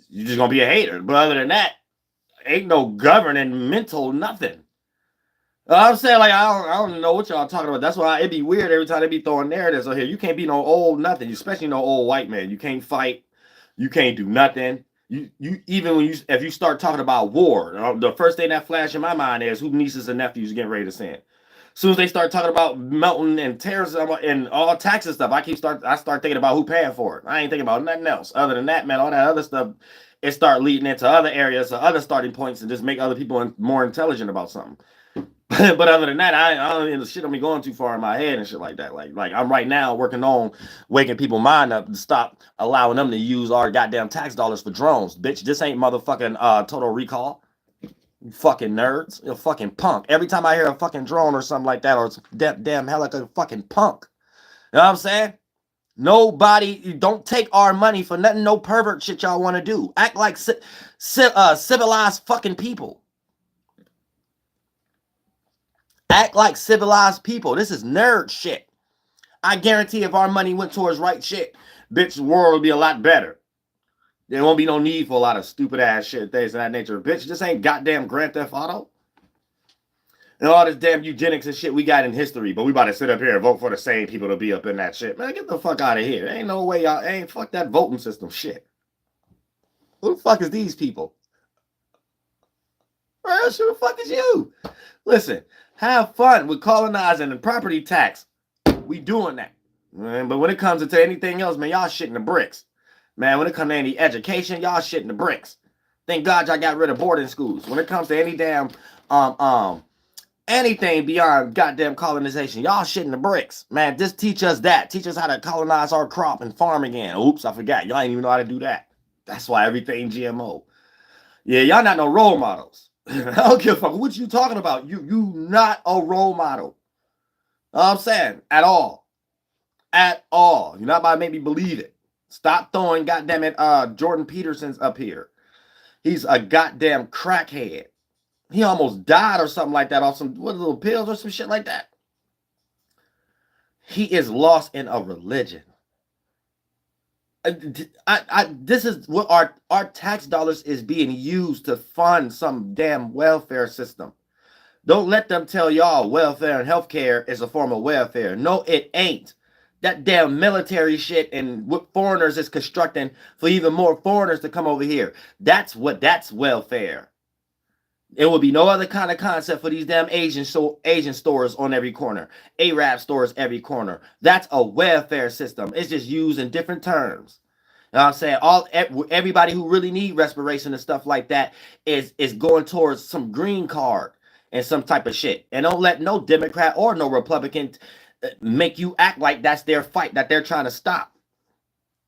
you're just gonna be a hater. But other than that, ain't no governing mental nothing. I'm saying, like, I don't know what y'all talking about. That's why it'd be weird every time they be throwing narratives on here. You can't be no old nothing, especially no old white man. You can't fight. You can't do nothing. You even if you start talking about war, the first thing that flashed in my mind is who nieces and nephews getting ready to send. As soon as they start talking about melting and terrorism and all taxes stuff, I start thinking about who paying for it. I ain't thinking about nothing else. Other than that, man, all that other stuff, it start leading into other areas, or other starting points, and just make other people more intelligent about something. But other than that, I don't, the shit don't be going too far in my head and shit like that. Like I'm right now working on waking people's mind up to stop allowing them to use our goddamn tax dollars for drones. Bitch, this ain't motherfucking Total Recall. You fucking nerds. You're fucking punk. Every time I hear a fucking drone or something like that, or it's damn helicopter, fucking punk. You know what I'm saying? Nobody, don't take our money for nothing, no pervert shit y'all want to do. Act like civilized fucking people. Act like civilized people. This is nerd shit. I guarantee if our money went towards right shit, bitch, the world would be a lot better. There won't be no need for a lot of stupid ass shit, things of that nature. Bitch, this ain't goddamn Grand Theft Auto. And all this damn eugenics and shit we got in history, but we about to sit up here and vote for the same people to be up in that shit. Man, get the fuck out of here. There ain't no way y'all ain't fuck that voting system shit. Who the fuck is these people? Who the fuck is you? Listen. Have fun with colonizing and property tax. We doing that. Man, but when it comes to anything else, man, y'all shitting the bricks. Man, when it comes to any education, y'all shitting the bricks. Thank God y'all got rid of boarding schools. When it comes to any damn anything beyond goddamn colonization, y'all shitting the bricks. Man, just teach us that. Teach us how to colonize our crop and farm again. Oops, I forgot. Y'all ain't even know how to do that. That's why everything GMO. Yeah, y'all not no role models. I don't give a fuck what you talking about. You not a role model. You know what I'm saying? At all. At all. You're not about to make me believe it. Stop throwing goddamn it Jordan Peterson's up here. He's a goddamn crackhead. He almost died or something like that off some little pills or some shit like that. He is lost in a religion. This is what our tax dollars is being used to fund some damn welfare system. Don't let them tell y'all welfare and healthcare is a form of welfare. No, it ain't. that damn military shit and what foreigners is constructing for even more foreigners to come over here. That's welfare. It will be no other kind of concept for these damn Asian stores on every corner, Arab stores every corner. That's a welfare system. It's just used in different terms. You know what I'm saying? Everybody who really need respiration and stuff like that is going towards some green card and some type of shit. And don't let no Democrat or no Republican make you act like that's their fight that they're trying to stop.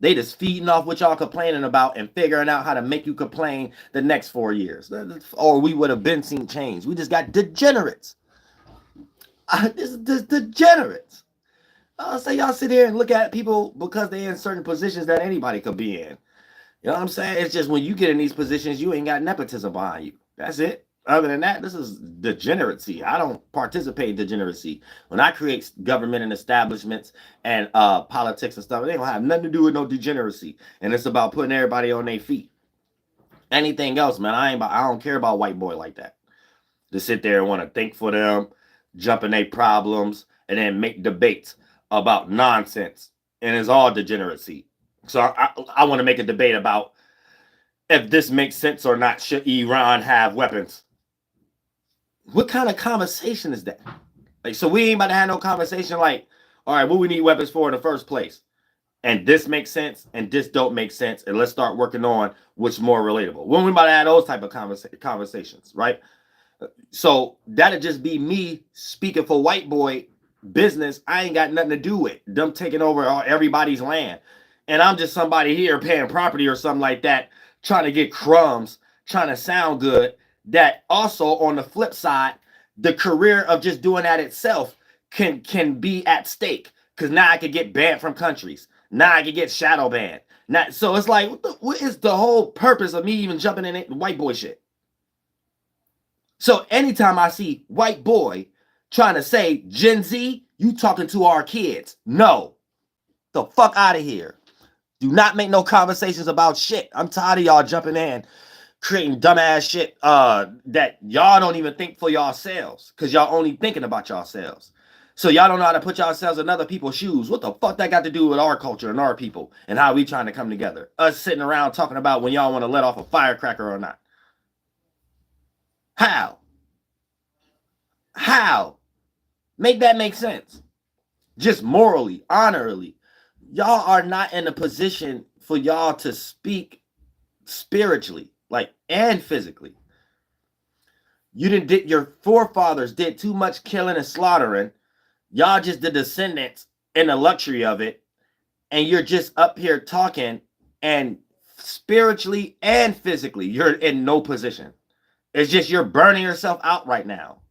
They just feeding off what y'all complaining about and figuring out how to make you complain the next 4 years. Or we would have been seen change. We just got degenerates. This is degenerates. So y'all sit here and look at people because they're in certain positions that anybody could be in. You know what I'm saying? It's just when you get in these positions, you ain't got nepotism behind you. That's it. Other than that, this is degeneracy. I don't participate in degeneracy. When I create government and establishments and politics and stuff, it ain't gonna have nothing to do with no degeneracy. And it's about putting everybody on their feet. Anything else, man, I don't care about white boy like that. To sit there and want to think for them, jump in their problems, and then make debates about nonsense. And it's all degeneracy. So I want to make a debate about if this makes sense or not. Should Iran have weapons? What kind of conversation is that? Like, so we ain't about to have no conversation like, all right, what we need weapons for in the first place? And this makes sense, and this don't make sense, and let's start working on what's more relatable. When we about to have those type of conversations, right? So that'll just be me speaking for white boy business. I ain't got nothing to do with them taking over everybody's land. And I'm just somebody here paying property or something like that, trying to get crumbs, trying to sound good. That also, on the flip side, the career of just doing that itself can be at stake. Because now I could get banned from countries. Now I could get shadow banned. Now, so it's like, what is the whole purpose of me even jumping in white boy shit? So anytime I see white boy trying to say, Gen Z, you talking to our kids. No. The fuck out of here. Do not make no conversations about shit. I'm tired of y'all jumping in, creating dumbass shit that y'all don't even think for yourselves. Because y'all only thinking about yourselves. So y'all don't know how to put yourselves in other people's shoes. What the fuck that got to do with our culture and our people and how we trying to come together? Us sitting around talking about when y'all want to let off a firecracker or not. How? How? Make that make sense. Just morally, honorably. Y'all are not in a position for y'all to speak spiritually, like, and physically. Your forefathers did too much killing and slaughtering. Y'all just the descendants in the luxury of it. And you're just up here talking, and spiritually and physically, you're in no position. It's just you're burning yourself out right now.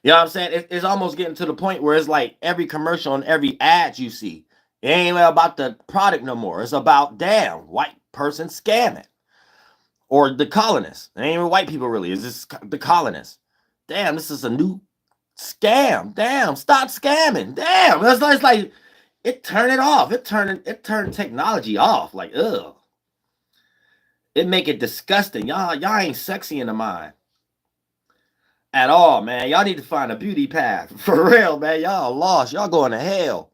You know what I'm saying? It's almost getting to the point where it's like every commercial and every ad you see, it ain't about the product no more. It's about, damn, white person scamming. Or the colonists. It ain't even white people really. It's just the colonists. Damn, this is a new scam. Damn, stop scamming. Damn. It's like it turned it off. It turned technology off. Like, ugh. It make it disgusting. Y'all ain't sexy in the mind. At all, man. Y'all need to find a beauty path. For real, man. Y'all lost. Y'all going to hell.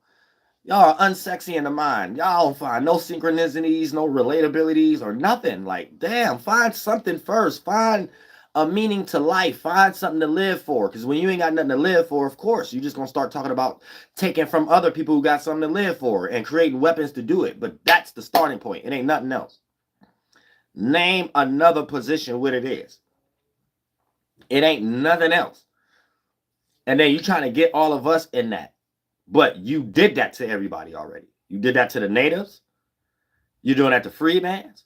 Y'all are unsexy in the mind. Y'all don't find no synchronicities, no relatabilities, or nothing. Like, damn, find something first. Find a meaning to life. Find something to live for. Because when you ain't got nothing to live for, of course, you're just going to start talking about taking from other people who got something to live for and creating weapons to do it. But that's the starting point. It ain't nothing else. Name another position what it is. It ain't nothing else. And then you trying to get all of us in that. But you did that to everybody already. You did that to the natives. You're doing that to freedmans.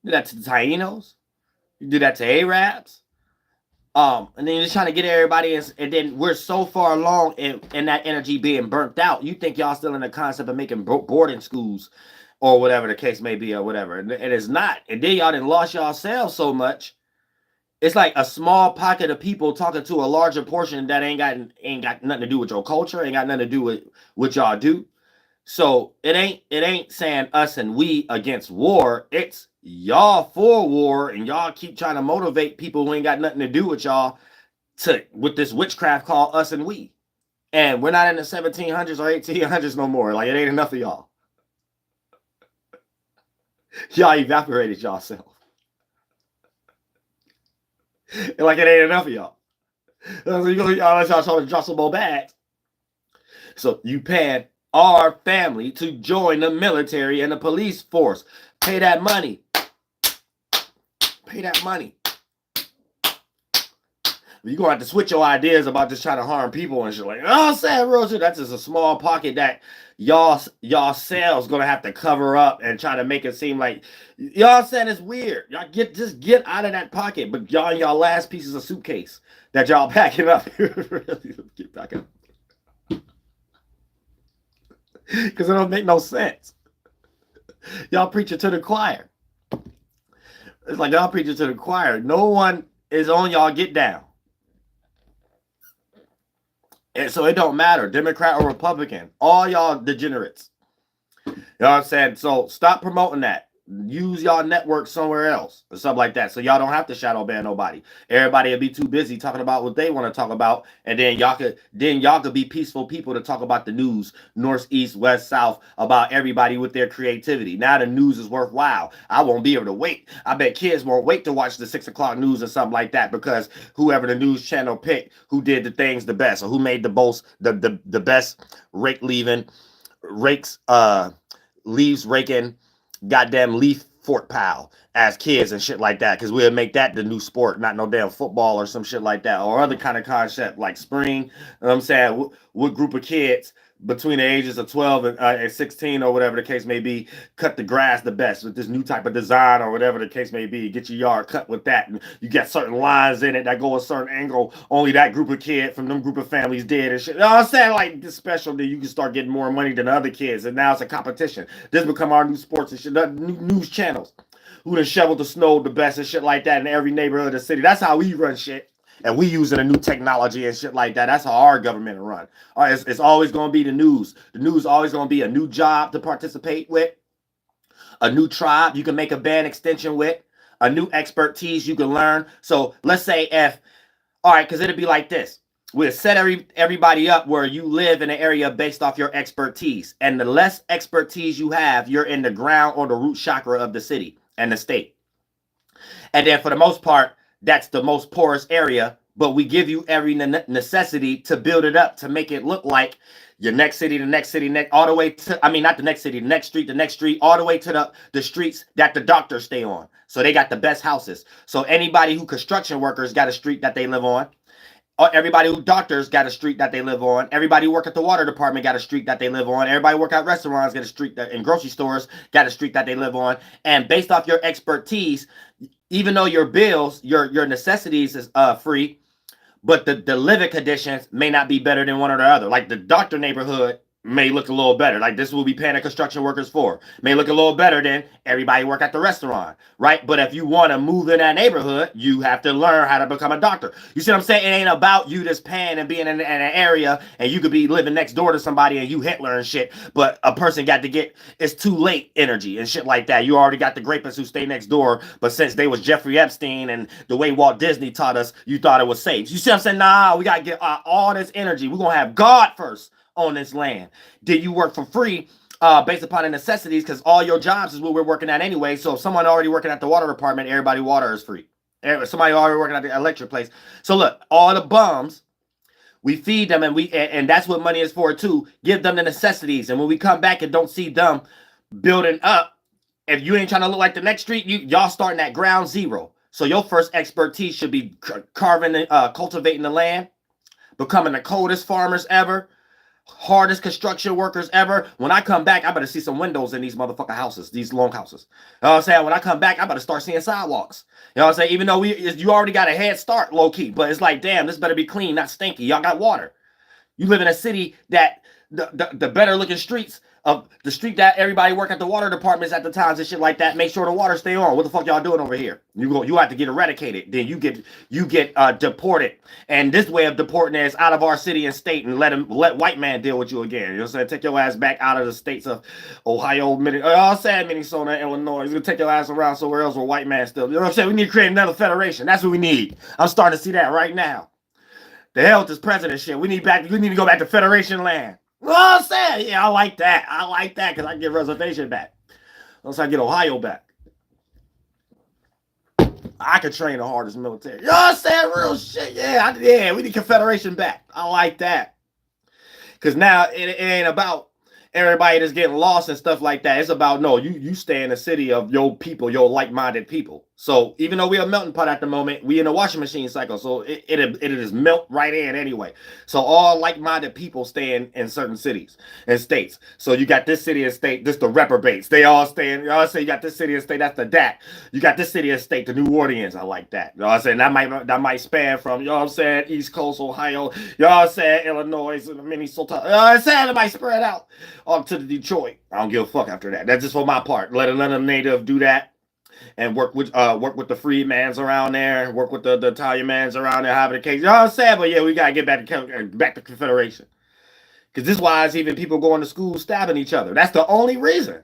You did that to the Tainos. You did that to Arabs. And then you're just trying to get everybody in, and then we're so far along in that energy being burnt out. You think y'all still in the concept of making boarding schools or whatever the case may be or whatever. And it's not. And then y'all done lost yourselves so much. It's like a small pocket of people talking to a larger portion that ain't got nothing to do with your culture, ain't got nothing to do with what y'all do. So it ain't saying us and we against war. It's y'all for war, and y'all keep trying to motivate people who ain't got nothing to do with y'all with this witchcraft called us and we. And we're not in the 1700s or 1800s no more. Like, it ain't enough of y'all. Y'all evaporated yourself. Like, it ain't enough of y'all. So y'all trying to drop some more bags. So you paying our family to join the military and the police force. Pay that money. Pay that money. You're going to have to switch your ideas about just trying to harm people and shit. Like, oh, sad real shit. That's just a small pocket that y'all selves going to have to cover up and try to make it seem like, y'all saying it's weird. Y'all just get out of that pocket. But y'all in y'all last pieces of suitcase that y'all packing up. Really, get back up. Because it don't make no sense. Y'all preaching to the choir. It's like y'all preaching to the choir. No one is on y'all get down. And so it don't matter, Democrat or Republican. All y'all degenerates. You know what I'm saying? So stop promoting that. Use y'all network somewhere else or something like that. So y'all don't have to shadow ban nobody. Everybody will be too busy talking about what they want to talk about. And then y'all could be peaceful people to talk about the news, north, east, west, south, about everybody with their creativity. Now the news is worthwhile. I won't be able to wait. I bet kids won't wait to watch the 6 o'clock news or something like that, because whoever the news channel picked, who did the things the best, or who made the most, the best leaves raking, goddamn leaf fort pal as kids and shit like that, because we'll make that the new sport, not no damn football or some shit like that, or other kind of concept like spring. You know what I'm saying? What group of kids between the ages of 12 and 16 or whatever the case may be cut the grass the best with this new type of design or whatever the case may be? Get your yard cut with that, and you get certain lines in it that go a certain angle. Only that group of kid from them group of families did and shit. You know what I'm saying? Like, this special that you can start getting more money than other kids, and now it's a competition. This become our new sports and shit, new news channels. Who done shoveled the snow the best and shit like that in every neighborhood of the city. That's how we run shit. And we using a new technology and shit like that. That's how our government run. All right, it's always going to be the news. The news always going to be a new job to participate with, a new tribe you can make a band extension with, a new expertise you can learn. So let's say all right, because it'd be like this. We'll set everybody up where you live in an area based off your expertise. And the less expertise you have, you're in the ground or the root chakra of the city and the state. And then for the most part, that's the most porous area, but we give you every necessity to build it up, to make it look like your next city, the next city, all the way to, I mean, not the next city, the next street, all the way to the streets that the doctors stay on. So they got the best houses. So anybody who construction workers got a street that they live on. Everybody who doctors got a street that they live on. Everybody who work at the water department got a street that they live on. Everybody who work at restaurants got a street that, and grocery stores got a street that they live on. And based off your expertise, even though your bills, your necessities is free, but the living conditions may not be better than one or the other. Like the doctor neighborhood may look a little better. Like this will be paying the construction workers for. May look a little better than everybody work at the restaurant, right? But if you want to move in that neighborhood, you have to learn how to become a doctor. You see what I'm saying? It ain't about you just paying and being in an area, and you could be living next door to somebody and you Hitler and shit, but a person got to get, it's too late energy and shit like that. You already got the grapists who stay next door, but since they was Jeffrey Epstein and the way Walt Disney taught us, you thought it was safe. You see what I'm saying? Nah, we got to get all this energy. We're going to have God first on this land. Did you work for free based upon the necessities, because all your jobs is what we're working at anyway. So if someone already working at the water department, everybody water is free. Somebody already working at the electric place. So look, all the bums, we feed them, and that's what money is for too. Give them the necessities, and when we come back and don't see them building up, if you ain't trying to look like the next street, y'all starting at ground zero. So your first expertise should be carving, cultivating the land, becoming the coldest farmers ever, hardest construction workers ever. When I come back, I better see some windows in these motherfucking houses, these long houses. You know what I'm saying? When I come back, I better start seeing sidewalks. You know what I'm saying? Even though you already got a head start, low key, but it's like, damn, this better be clean, not stinky. Y'all got water. You live in a city that the better looking streets of the street that everybody work at the water departments at the times and shit like that, make sure the water stay on. What the fuck y'all doing over here? You have to get eradicated. Then you get deported. And this way of deporting is out of our city and state, and let white man deal with you again. You know what I'm saying? Take your ass back out of the states of Ohio, Minnesota, Illinois. He's gonna take your ass around somewhere else where white man still. You know what I'm saying? We need to create another federation. That's what we need. I'm starting to see that right now. The hell with this president shit. We need to go back to Federation land. You know what I'm saying? Yeah, I like that. I like that because I get reservation back. Once I get Ohio back, I could train the hardest military. You know what I'm saying? Real shit. Yeah, we need Confederation back. I like that. Because now it ain't about everybody that's getting lost and stuff like that. It's about, no, you stay in the city of your people, your like-minded people. So even though we're a melting pot at the moment, we in a washing machine cycle. So it is melt right in anyway. So all like-minded people stay in certain cities and states. So you got this city and state, this the reprobates. They all stay in, you know what I'm saying? You got this city and state, that's the DAC. You got this city and state, the New Orleans. I like that. You know what I'm saying? That might span from, you know what I'm saying, East Coast, Ohio, you know what I'm saying, Illinois, and Minnesota. You know what I'm saying? It might spread out up to the Detroit. I don't give a fuck after that. That's just for my part. Let a native do that. And work with the free mans around there, work with the Italian mans around there, however the case. You know what I'm saying? But yeah, we gotta get back to Confederation. Because this is why it's even people going to school stabbing each other. That's the only reason.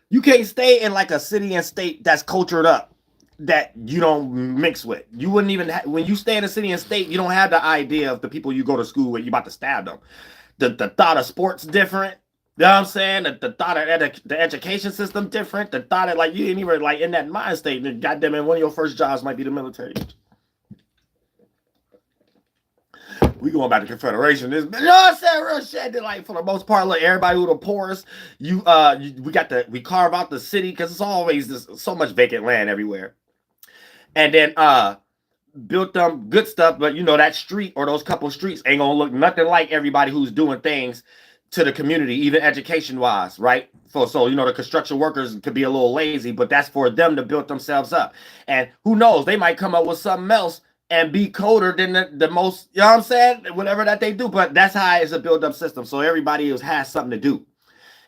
You can't stay in like a city and state that's cultured up that you don't mix with. You wouldn't even when you stay in a city and state, you don't have the idea of the people you go to school with, you about to stab them. The thought of sports different. You know what I'm saying? The thought of the education system different. The thought of like you ain't even like in that mind state. And goddamn it, one of your first jobs might be the military. We going back to Confederation. This, you know what I'm saying? Real shit. That, like for the most part, like everybody who the poorest, we carve out the city because it's always so much vacant land everywhere. And then built them good stuff, but you know that street or those couple streets ain't gonna look nothing like everybody who's doing things to the community, even education-wise, right? So, you know, the construction workers could be a little lazy, but that's for them to build themselves up. And who knows, they might come up with something else and be colder than the most, you know what I'm saying? Whatever that they do, but that's how it's a build-up system. So everybody has something to do.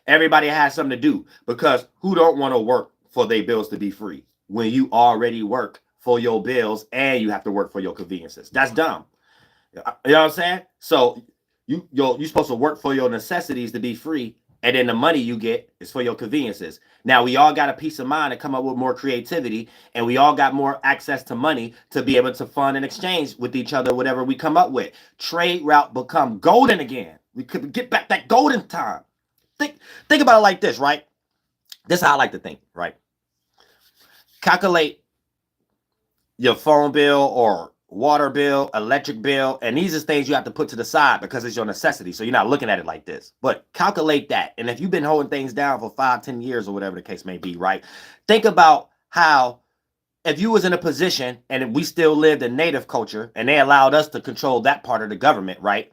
Everybody has something to do because who don't want to work for their bills to be free when you already work for your bills and you have to work for your conveniences? That's dumb. You know what I'm saying? So you're supposed to work for your necessities to be free, and then the money you get is for your conveniences. Now, we all got a peace of mind to come up with more creativity, and we all got more access to money to be able to fund and exchange with each other whatever we come up with. Trade route become golden again. We could get back that golden time. Think about it like this, right? This is how I like to think, right? Calculate your phone bill or water bill, electric bill, and these are things you have to put to the side because it's your necessity. So you're not looking at it like this, but calculate that. And if you've been holding things down for 5-10 years or whatever the case may be, right? Think about how if you was in a position and we still lived in native culture and they allowed us to control that part of the government, right?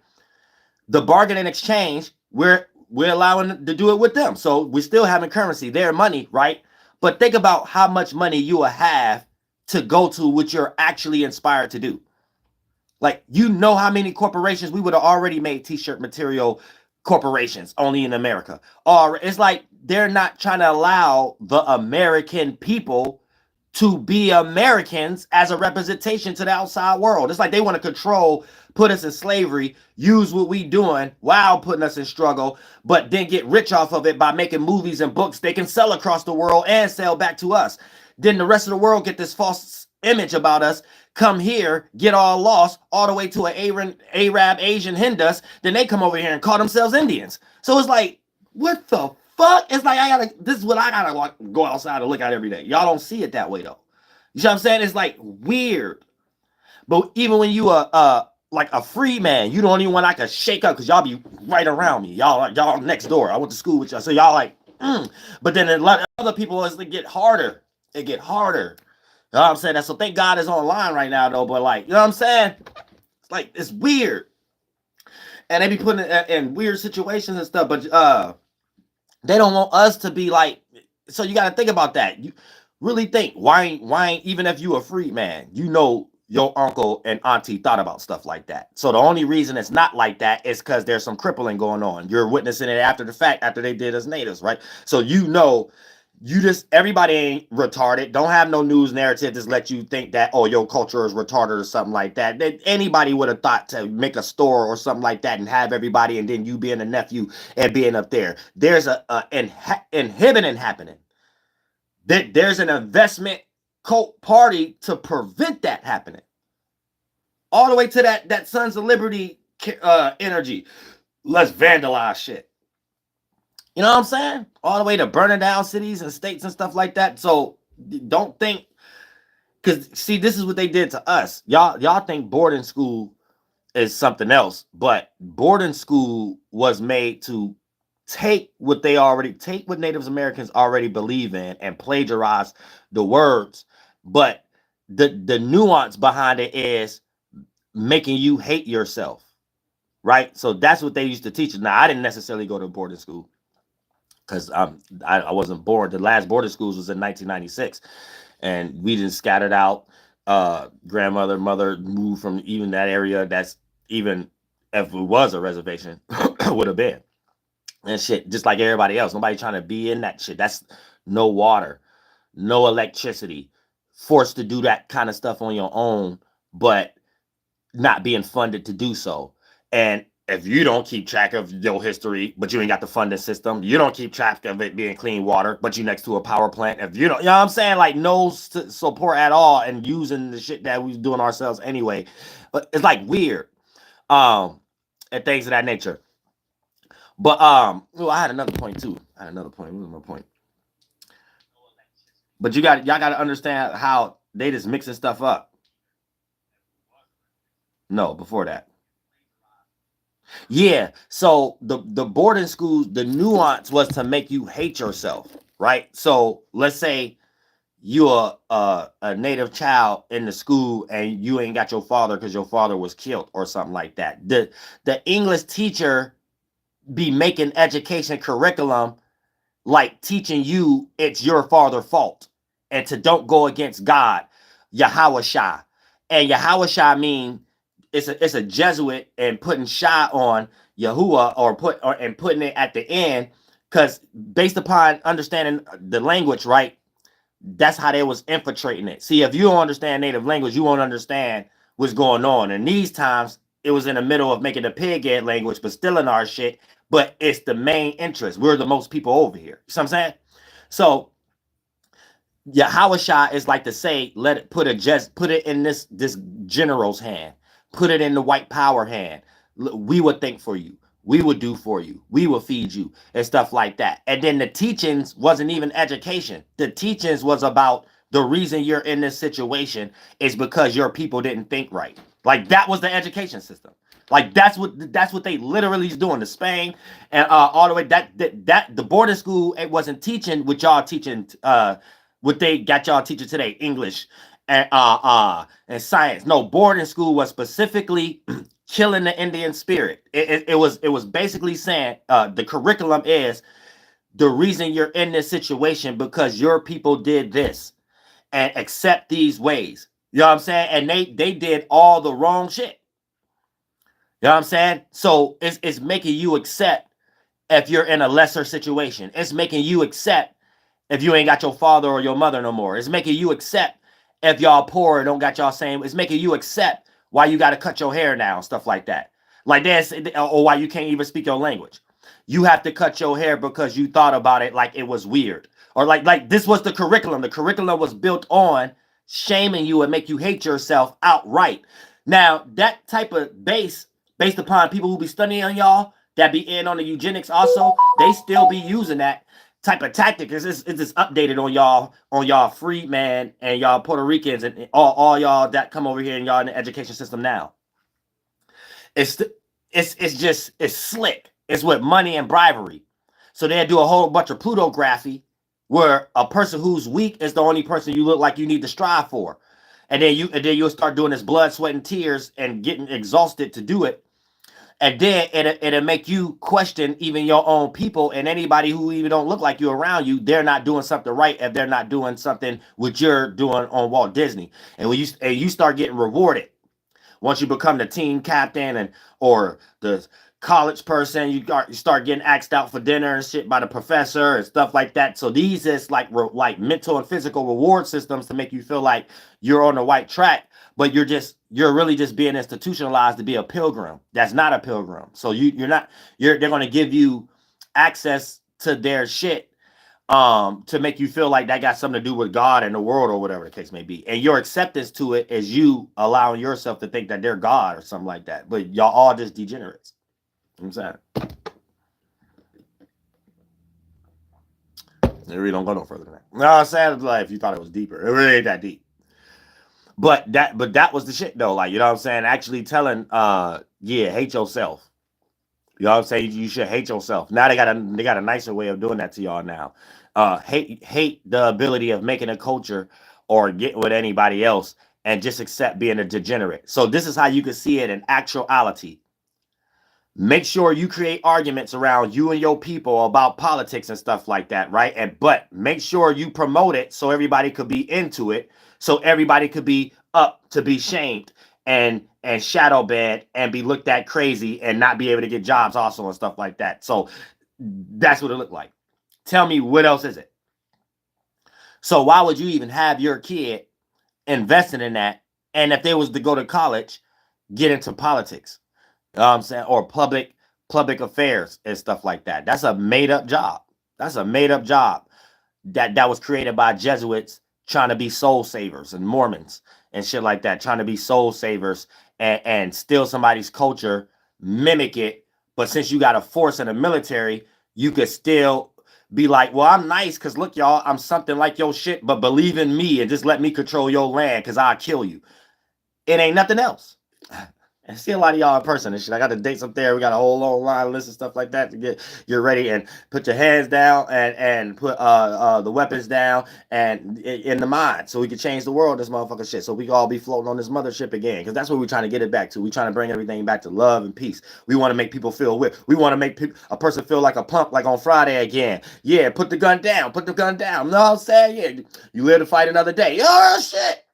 The bargain and exchange, we're allowing to do it with them. So we're still having currency, their money, right? But think about how much money you will have to go to what you're actually inspired to do. Like, you know how many corporations we would have already made t-shirt material corporations only in America. Or it's like they're not trying to allow the American people to be Americans as a representation to the outside world. It's like they want to control, put us in slavery, use what we doing while putting us in struggle, but then get rich off of it by making movies and books they can sell across the world and sell back to us. Then the rest of the world get this false image about us, come here, get all lost, all the way to an Arab, Asian Hindus, then they come over here and call themselves Indians. So it's like, what the fuck? It's like, this is what I gotta go outside and look at every day. Y'all don't see it that way though. You know what I'm saying? It's like weird. But even when you like a free man, you the only one I can shake up because y'all be right around me. Y'all next door. I went to school with y'all. So y'all like, But then a lot of other people, as they get harder, it get harder. You know what I'm saying? That's so thank God it's online right now though. But like, you know what I'm saying? It's like, it's weird. And they be putting it in weird situations and stuff, but they don't want us to be like, so you got to think about that. You really think, why ain't even if you a free man, you know your uncle and auntie thought about stuff like that. So the only reason it's not like that is because there's some crippling going on. You're witnessing it after the fact, after they did as natives, right? So you know, everybody ain't retarded. Don't have no news narrative just let you think that, oh, your culture is retarded or something like that. Anybody would have thought to make a store or something like that and have everybody, and then you being a nephew and being up there. There's a inhibiting happening. There's an investment cult party to prevent that happening. all the way to that Sons of Liberty energy. Let's vandalize shit. You know what I'm saying? All the way to burning down cities and states and stuff like that. So don't think, because see, this is what they did to us. Y'all think boarding school is something else, but boarding school was made to take what Native Americans already believe in and plagiarize the words. But the nuance behind it is making you hate yourself, right? So that's what they used to teach us. Now, I didn't necessarily go to boarding school because I wasn't born. The last boarding schools was in 1996, and we just scattered out. Grandmother, mother moved from even that area. That's even if it was a reservation, would have been and shit, just like everybody else. Nobody trying to be in that shit. That's no water, no electricity, forced to do that kind of stuff on your own, but not being funded to do so. And if you don't keep track of your history, but you ain't got the funding system, you don't keep track of it being clean water, but you next to a power plant. If you don't, you know what I'm saying? Like no support at all, and using the shit that we doing ourselves anyway. But it's like weird. And things of that nature. But well, I had another point too. What was my point? But y'all got to understand how they just mixing stuff up. No, before that. Yeah. So the boarding schools, the nuance was to make you hate yourself, right? So let's say you're a native child in the school and you ain't got your father because your father was killed or something like that. The English teacher be making education curriculum like teaching you it's your father's fault and to don't go against God, Yahlahuè. And Yahlahuè mean it's a Jesuit, and putting Shah on Yahuwah and putting it at the end, because based upon understanding the language, right? That's how they was infiltrating it. See, if you don't understand native language, you won't understand what's going on. And these times, it was in the middle of making the pig head language, but still in our shit. But it's the main interest. We're the most people over here. You know what I'm saying? So Yahlahuè is like to say, put it in this general's hand, put it in the white power hand. We would think for you. We would do for you. We will feed you and stuff like that. And then the teachings wasn't even education. The teachings was about the reason you're in this situation is because your people didn't think right. Like that was the education system. Like that's what they literally is doing to Spain and all the way that the boarding school, it wasn't teaching what y'all teaching what they got y'all teaching today, English and science. No, boarding school was specifically killing the Indian spirit. It was basically saying the curriculum is the reason you're in this situation because your people did this and accept these ways. You know what I'm saying? And they did all the wrong shit. You know what I'm saying? So it's making you accept if you're in a lesser situation. It's making you accept if you ain't got your father or your mother no more. It's making you accept if y'all poor and don't got y'all same. It's making you accept why you got to cut your hair now, stuff like that. Like that's, or why you can't even speak your language. You have to cut your hair because you thought about it like it was weird. Or like this was the curriculum. The curriculum was built on shaming you and make you hate yourself outright. Now, that type of based upon people who be studying on y'all, that be in on the eugenics also, they still be using that type of tactic. It's just updated on y'all freedmen and y'all Puerto Ricans and all y'all that come over here and y'all in the education system now. It's slick. It's with money and bribery. So they do a whole bunch of plutography where a person who's weak is the only person you look like you need to strive for. And then you'll start doing this blood, sweat, and tears and getting exhausted to do it. And then it'll make you question even your own people, and anybody who even don't look like you around you. They're not doing something right if they're not doing something what you're doing on Walt Disney. And when you start getting rewarded once you become the team captain or the college person, you start getting asked out for dinner and shit by the professor and stuff like that. So these is like mental and physical reward systems to make you feel like you're on the right track, but you're really just being institutionalized to be a pilgrim. That's not a pilgrim. So they're going to give you access to their shit to make you feel like that got something to do with God and the world or whatever the case may be. And your acceptance to it is you allowing yourself to think that they're God or something like that. But y'all all just degenerates. You know what I'm saying? It really don't go no further than that. No, I'm saying, like, if you thought it was deeper, it really ain't that deep. But that was the shit though. Like, you know what I'm saying? Actually telling, hate yourself. You know what I'm saying? You should hate yourself. Now they got a nicer way of doing that to y'all now. Hate the ability of making a culture or get with anybody else and just accept being a degenerate. So this is how you can see it in actuality. Make sure you create arguments around you and your people about politics and stuff like that, right? But make sure you promote it so everybody could be into it, so everybody could be up to be shamed and shadow banned and be looked at crazy and not be able to get jobs also and stuff like that. So that's what it looked like. Tell me, what else is it? So why would you even have your kid investing in that? And if they was to go to college, get into politics? You know what I'm saying? Or public affairs and stuff like that. That's a made-up job. That's a made-up job that was created by Jesuits trying to be soul savers and Mormons and shit like that, trying to be soul savers and steal somebody's culture, mimic it. But since you got a force in the military, you could still be like, well, I'm nice because look, y'all, I'm something like your shit, but believe in me and just let me control your land because I'll kill you. It ain't nothing else. And see a lot of y'all in person and shit. I got the dates up there. We got a whole long line list of stuff like that to get ready and put your hands down and put the weapons down and in the mind so we can change the world, this motherfucker shit. So we can all be floating on this mothership again. Because that's what we're trying to get it back to. We're trying to bring everything back to love and peace. We want to make people feel weird. We want to make a person feel like a punk like on Friday again. Yeah, put the gun down. Put the gun down. You know what I'm saying? Yeah, you live to fight another day. Oh, shit.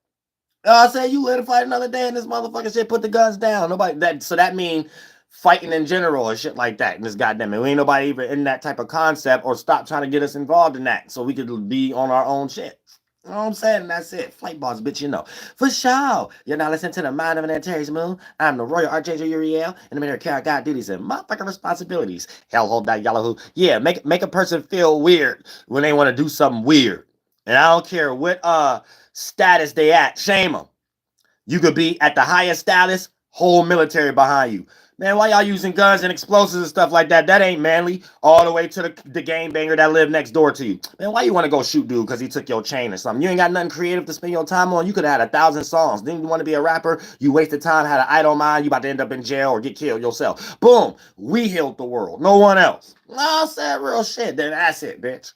I say you live to fight another day in this motherfucking shit. Put the guns down. Nobody that. So that mean fighting in general or shit like that. And this goddamn it, we ain't nobody even in that type of concept or stop trying to get us involved in that so we could be on our own shit. You know what I'm saying? That's it. Flight boss, bitch, you know. For sure. You're now listening to the Mind of an Antares Moon. I'm the Royal Archangel Uriel, and the matter of God duties and motherfucking responsibilities. Haël'Ho, Yahlahuè. Yeah, make a person feel weird when they want to do something weird. And I don't care what status they at. Shame them. You could be at the highest status, whole military behind you. Man, why y'all using guns and explosives and stuff like that? That ain't manly. All the way to the game banger that live next door to you. Man, why you want to go shoot dude because he took your chain or something? You ain't got nothing creative to spend your time on. You could have had 1,000 songs. Then you want to be a rapper. You wasted time, had an idle mind. You about to end up in jail or get killed yourself. Boom. We healed the world. No one else. No, I said real shit. Then that's it, bitch.